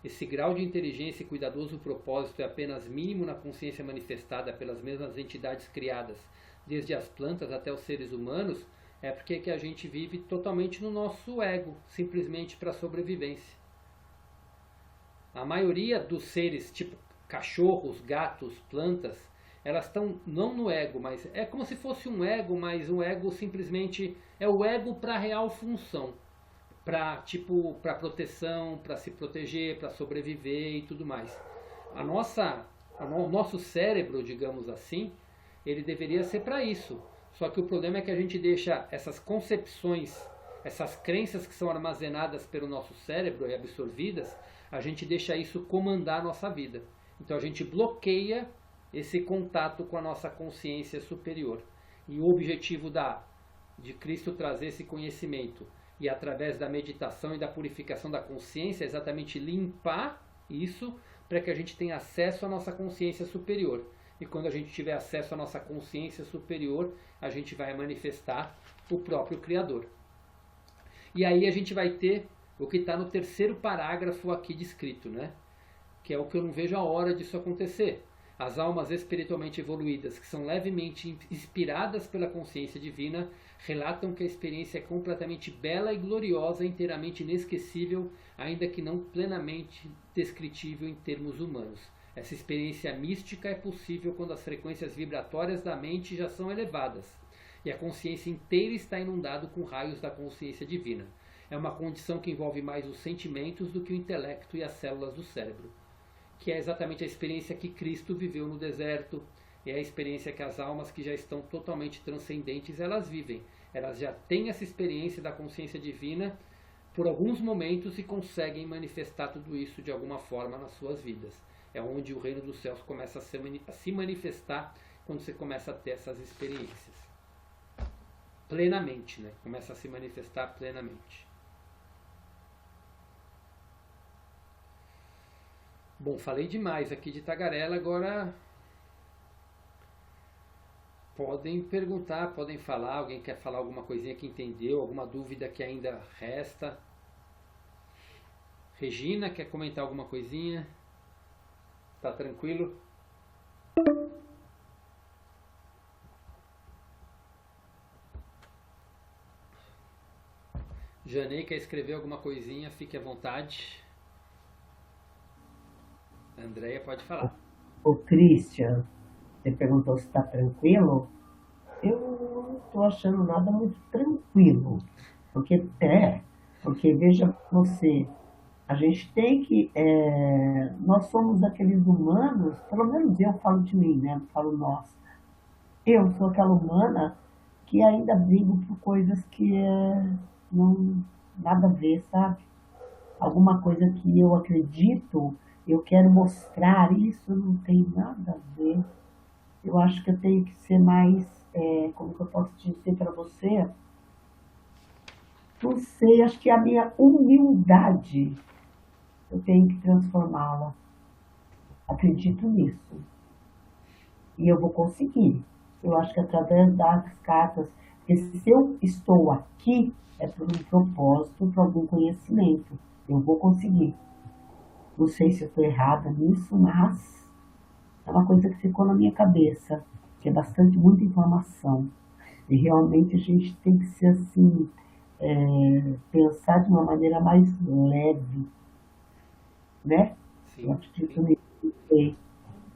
esse grau de inteligência e cuidadoso propósito é apenas mínimo na consciência manifestada pelas mesmas entidades criadas desde as plantas até os seres humanos, é porque que a gente vive totalmente no nosso ego, simplesmente para sobrevivência. A maioria dos seres, tipo cachorros, gatos, plantas, elas estão não no ego, mas é como se fosse um ego, mas um ego simplesmente é o ego para real função, para proteção, para se proteger, para sobreviver e tudo mais. O nosso cérebro, digamos assim, ele deveria ser para isso. Só que o problema é que a gente deixa essas concepções, essas crenças que são armazenadas pelo nosso cérebro e absorvidas, a gente deixa isso comandar a nossa vida. Então a gente bloqueia esse contato com a nossa consciência superior. E o objetivo de Cristo trazer esse conhecimento e através da meditação e da purificação da consciência é exatamente limpar isso para que a gente tenha acesso à nossa consciência superior. E quando a gente tiver acesso à nossa consciência superior, a gente vai manifestar o próprio Criador. E aí a gente vai ter o que está no terceiro parágrafo aqui descrito, né? Que é o que eu não vejo a hora disso acontecer. As almas espiritualmente evoluídas, que são levemente inspiradas pela consciência divina, relatam que a experiência é completamente bela e gloriosa, inteiramente inesquecível, ainda que não plenamente descritível em termos humanos. Essa experiência mística é possível quando as frequências vibratórias da mente já são elevadas e a consciência inteira está inundada com raios da consciência divina. É uma condição que envolve mais os sentimentos do que o intelecto e as células do cérebro, que é exatamente a experiência que Cristo viveu no deserto, é a experiência que as almas que já estão totalmente transcendentes, elas vivem. Elas já têm essa experiência da consciência divina por alguns momentos e conseguem manifestar tudo isso de alguma forma nas suas vidas. É onde o reino dos céus começa a se manifestar quando você começa a ter essas experiências. Plenamente, né? Começa a se manifestar plenamente. Bom, falei demais aqui de tagarela, agora podem perguntar, podem falar, alguém quer falar alguma coisinha que entendeu, alguma dúvida que ainda resta. Regina, quer comentar alguma coisinha? Tá tranquilo? Janei, quer escrever alguma coisinha? Fique à vontade. Andréia, pode falar. O Christian, você perguntou se está tranquilo. Eu não estou achando nada muito tranquilo. Porque veja você, a gente tem que. Nós somos aqueles humanos, pelo menos eu falo de mim, né? Eu falo nós. Eu sou aquela humana que ainda brigo por coisas que não nada a ver, sabe? Alguma coisa que eu acredito, eu quero mostrar, isso não tem nada a ver. Eu acho que eu tenho que ser mais, como que eu posso dizer para você? Não sei, acho que a minha humildade, eu tenho que transformá-la. Acredito nisso. E eu vou conseguir. Eu acho que através das cartas, porque se eu estou aqui, é por um propósito, por algum conhecimento. Eu vou conseguir. Não sei se eu estou errada nisso, mas é uma coisa que ficou na minha cabeça, que é muita informação. E realmente a gente tem que ser assim, pensar de uma maneira mais leve, né? Sim, eu acredito nisso,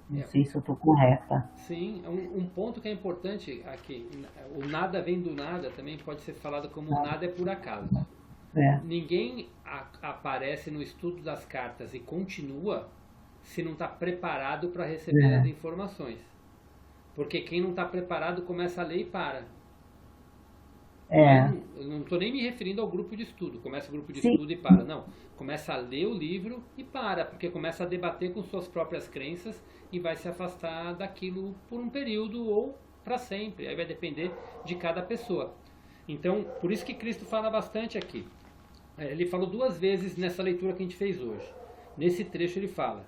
não sei se eu estou correta. Sim, um ponto que é importante aqui, o nada vem do nada, também pode ser falado como nada é por acaso. Ninguém aparece no estudo das cartas e continua se não está preparado para receber as informações. Porque quem não está preparado começa a ler e para. Eu não estou nem me referindo ao grupo de estudo. Começa o grupo de estudo e para. Não. Começa a ler o livro e para. Porque começa a debater com suas próprias crenças e vai se afastar daquilo por um período ou para sempre. Aí vai depender de cada pessoa. Então, por isso que Cristo fala bastante aqui. Ele falou 2 vezes nessa leitura que a gente fez hoje. Nesse trecho ele fala: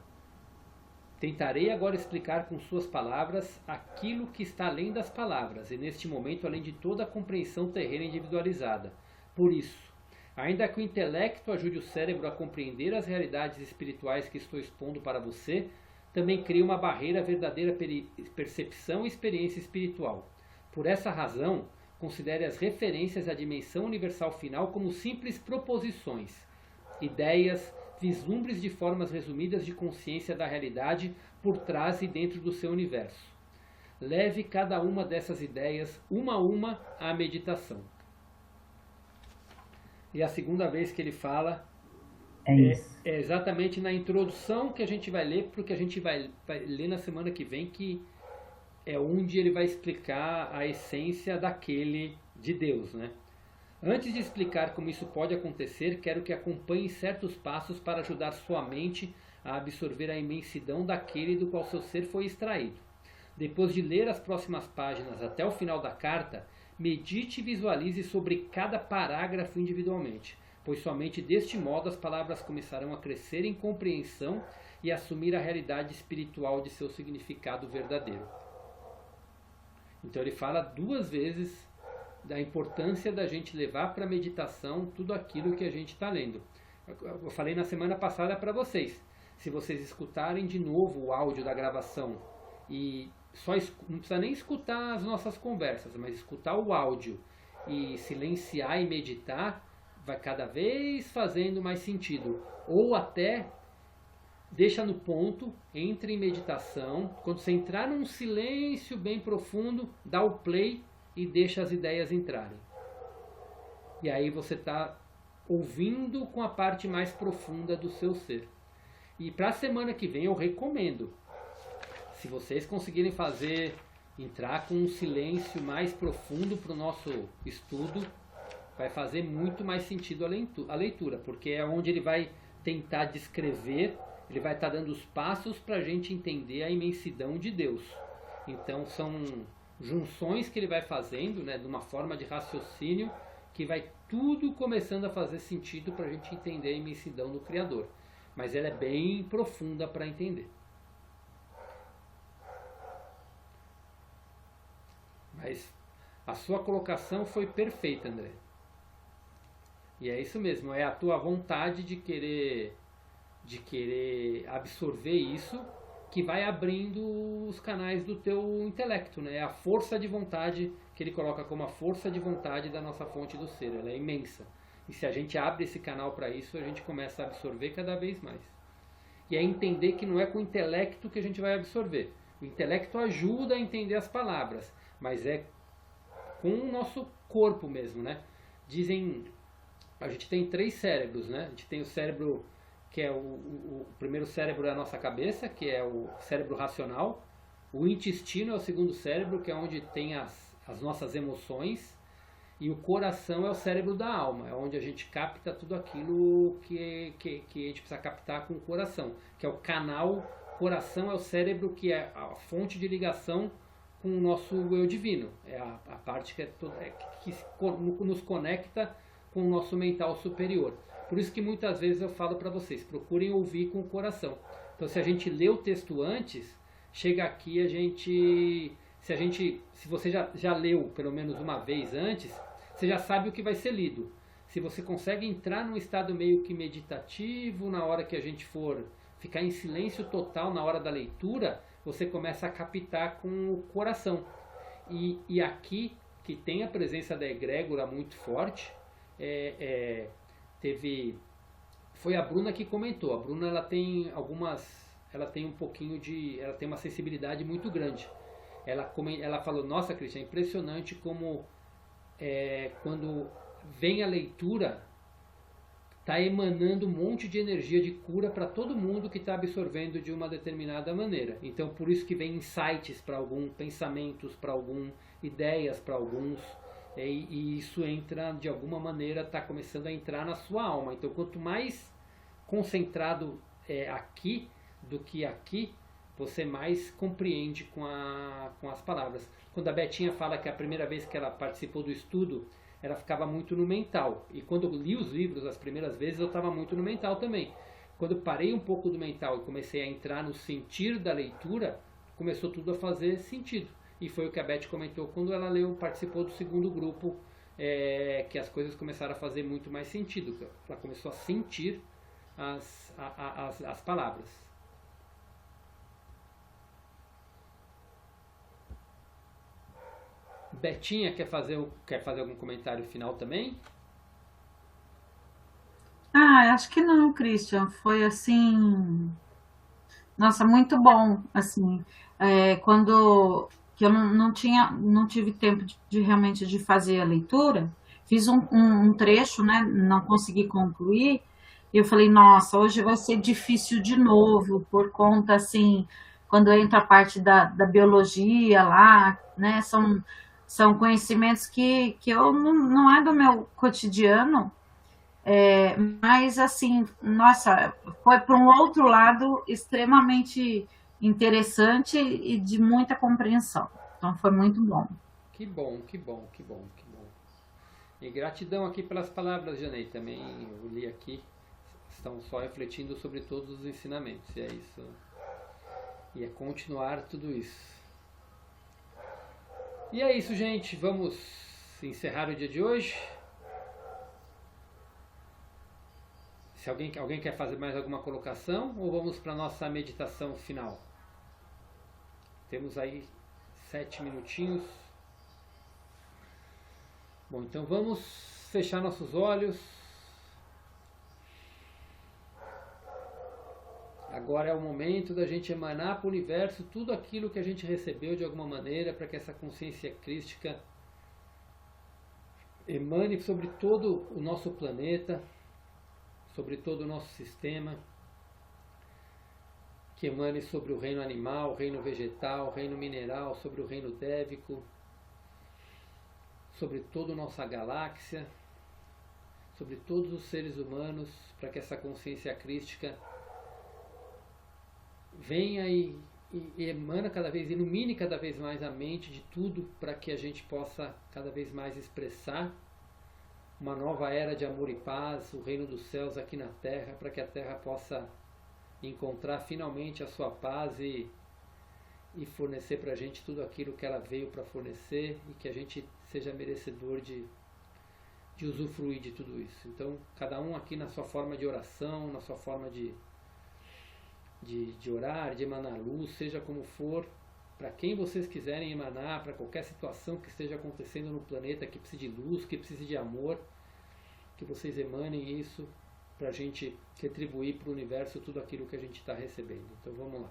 tentarei agora explicar com suas palavras aquilo que está além das palavras, e neste momento além de toda a compreensão terrena individualizada. Por isso, ainda que o intelecto ajude o cérebro a compreender as realidades espirituais que estou expondo para você, também cria uma barreira à verdadeira percepção e experiência espiritual. Por essa razão, considere as referências à dimensão universal final como simples proposições, ideias, vislumbres de formas resumidas de consciência da realidade por trás e dentro do seu universo. Leve cada uma dessas ideias, uma a uma, à meditação. E a segunda vez que ele fala é exatamente na introdução que a gente vai ler, porque a gente vai ler na semana que vem, que é onde ele vai explicar a essência daquele de Deus, né? Antes de explicar como isso pode acontecer, quero que acompanhe certos passos para ajudar sua mente a absorver a imensidão daquele do qual seu ser foi extraído. Depois de ler as próximas páginas até o final da carta, medite e visualize sobre cada parágrafo individualmente, pois somente deste modo as palavras começarão a crescer em compreensão e assumir a realidade espiritual de seu significado verdadeiro. Então ele fala 2 vezes da importância da gente levar para a meditação tudo aquilo que a gente está lendo. Eu falei na semana passada para vocês, se vocês escutarem de novo o áudio da gravação e não precisa nem escutar as nossas conversas, mas escutar o áudio e silenciar e meditar, vai cada vez fazendo mais sentido. Ou até deixa no ponto, entre em meditação, quando você entrar num silêncio bem profundo, dá o play e deixa as ideias entrarem. E aí você está ouvindo com a parte mais profunda do seu ser. E para a semana que vem eu recomendo, se vocês conseguirem entrar com um silêncio mais profundo para o nosso estudo, vai fazer muito mais sentido a leitura, porque é onde ele vai tentar descrever, ele vai estar dando os passos para a gente entender a imensidão de Deus. Então são junções que ele vai fazendo, né, de uma forma de raciocínio, que vai tudo começando a fazer sentido para a gente entender a imensidão do Criador. Mas ela é bem profunda para entender. Mas a sua colocação foi perfeita, André. E é isso mesmo, é a tua vontade de querer absorver isso que vai abrindo os canais do teu intelecto, né? É a força de vontade que ele coloca como a força de vontade da nossa fonte do ser, ela é imensa. E se a gente abre esse canal para isso, a gente começa a absorver cada vez mais. E é entender que não é com o intelecto que a gente vai absorver. O intelecto ajuda a entender as palavras, mas é com o nosso corpo mesmo, né? Dizem, a gente tem 3 cérebros, né? A gente tem o cérebro que é o primeiro cérebro é a nossa cabeça, que é o cérebro racional. O intestino é o segundo cérebro, que é onde tem as nossas emoções. E o coração é o cérebro da alma, é onde a gente capta tudo aquilo que a gente precisa captar com o coração, que é o canal. Coração é o cérebro que é a fonte de ligação com o nosso eu divino, é a parte que nos conecta com o nosso mental superior. Por isso que muitas vezes eu falo para vocês, procurem ouvir com o coração. Então se a gente lê o texto antes, chega aqui se você já leu pelo menos uma vez antes, você já sabe o que vai ser lido. Se você consegue entrar num estado meio que meditativo, na hora que a gente for ficar em silêncio total na hora da leitura, você começa a captar com o coração. E aqui, que tem a presença da egrégora muito forte, foi a Bruna que comentou. A Bruna ela tem uma sensibilidade muito grande. Ela falou, nossa, Cristian, é impressionante como quando vem a leitura, está emanando um monte de energia de cura para todo mundo que está absorvendo de uma determinada maneira. Então por isso que vem insights para algum, pensamentos para algum, ideias para alguns, e isso entra de alguma maneira, está começando a entrar na sua alma. Então quanto mais concentrado aqui do que aqui, você mais compreende com as palavras. Quando a Betinha fala que a primeira vez que ela participou do estudo, ela ficava muito no mental. E quando eu li os livros as primeiras vezes, eu estava muito no mental também. Quando eu parei um pouco do mental e comecei a entrar no sentir da leitura, começou tudo a fazer sentido. E foi o que a Beth comentou quando ela participou do segundo grupo, que as coisas começaram a fazer muito mais sentido. Ela começou a sentir as palavras. Betinha quer fazer algum comentário final também? Ah, acho que não, Christian. Foi assim, nossa, muito bom, assim, quando que eu não tive tempo de realmente de fazer a leitura, fiz um trecho, né, não consegui concluir, e eu falei, nossa, hoje vai ser difícil de novo, por conta, assim, quando entra a parte da biologia lá, né, são conhecimentos que eu não é do meu cotidiano, mas assim, nossa, foi para um outro lado extremamente interessante e de muita compreensão. Então foi muito bom. Que bom, que bom, que bom, que bom. E gratidão aqui pelas palavras, Janei, também eu li aqui, estão só refletindo sobre todos os ensinamentos, e é isso. E é continuar tudo isso. E é isso, gente, vamos encerrar o dia de hoje. Se alguém quer fazer mais alguma colocação, ou vamos para a nossa meditação final? Temos aí 7 minutinhos. Bom, então vamos fechar nossos olhos. Agora é o momento da gente emanar para o universo tudo aquilo que a gente recebeu de alguma maneira, para que essa consciência crística emane sobre todo o nosso planeta, sobre todo o nosso sistema, que emane sobre o reino animal, o reino vegetal, o reino mineral, sobre o reino dévico, sobre toda a nossa galáxia, sobre todos os seres humanos, para que essa consciência crística venha e emana cada vez, ilumine cada vez mais a mente de tudo, para que a gente possa cada vez mais expressar uma nova era de amor e paz, o reino dos céus aqui na Terra, para que a Terra possa encontrar finalmente a sua paz e fornecer para a gente tudo aquilo que ela veio para fornecer, e que a gente seja merecedor de usufruir de tudo isso. Então, cada um aqui na sua forma de oração, na sua forma de orar, de emanar luz, seja como for, para quem vocês quiserem emanar, para qualquer situação que esteja acontecendo no planeta, que precise de luz, que precise de amor, que vocês emanem isso para a gente retribuir para o universo tudo aquilo que a gente está recebendo. Então vamos lá.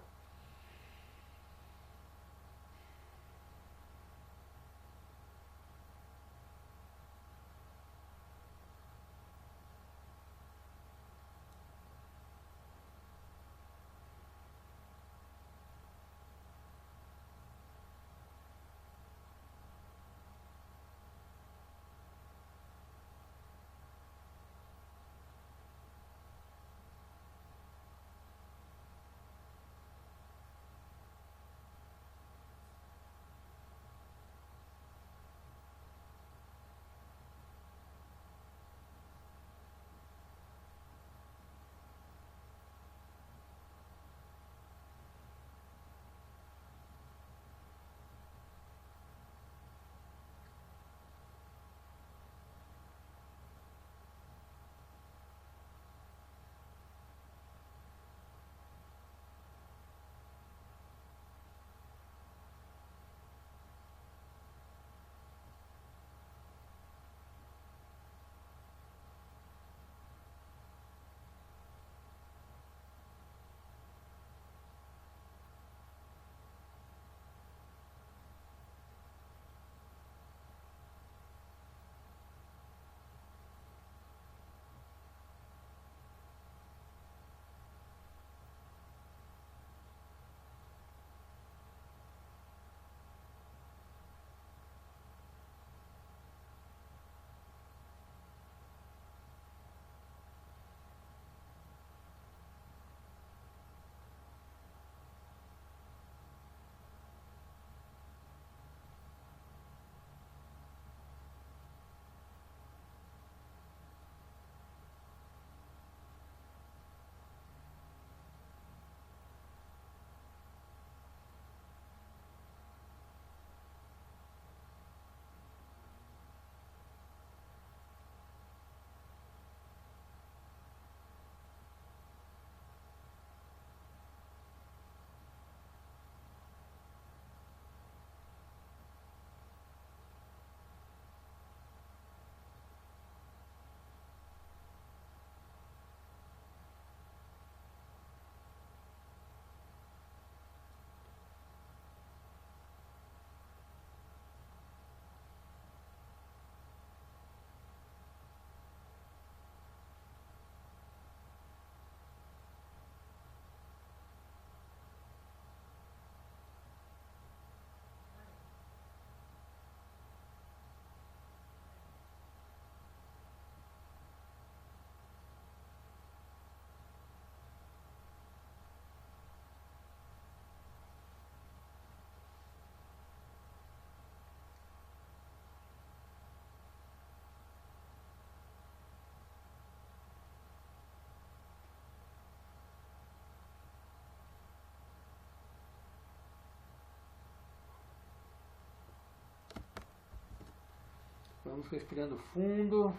Vamos respirando fundo.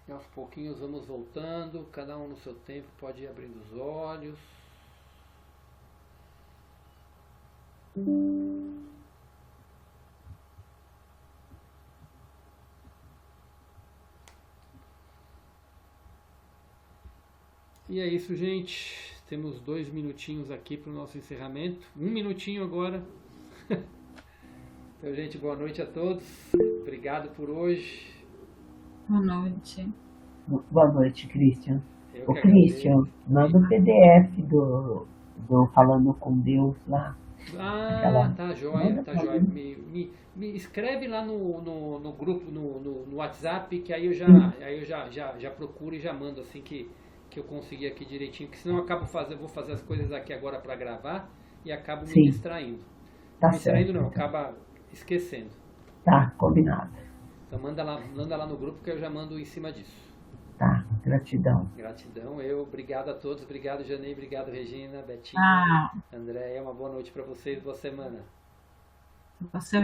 E aos pouquinhos vamos voltando, cada um no seu tempo pode ir abrindo os olhos. E é isso, gente. Temos 2 minutinhos aqui para o nosso encerramento. 1 minutinho agora. Então, gente, boa noite a todos. Obrigado por hoje. Boa noite. Boa noite, Christian. Eu Ô, que Christian, agradeço. manda o PDF do Falando com Deus lá. Ah, tá jóia, Manda tá pra jóia. mim. Me escreve lá no grupo, no WhatsApp, que aí eu já procuro e já mando assim que eu conseguir aqui direitinho, porque senão eu vou fazer as coisas aqui agora para gravar e acabo me Sim. distraindo. Tá Me distraindo certo. não, acaba esquecendo. Tá, combinado. Então manda lá no grupo que eu já mando em cima disso. Tá, gratidão. Gratidão, obrigado a todos, obrigado Janei, obrigado Regina, Betinho, Ah, André, uma boa noite para vocês, boa semana. você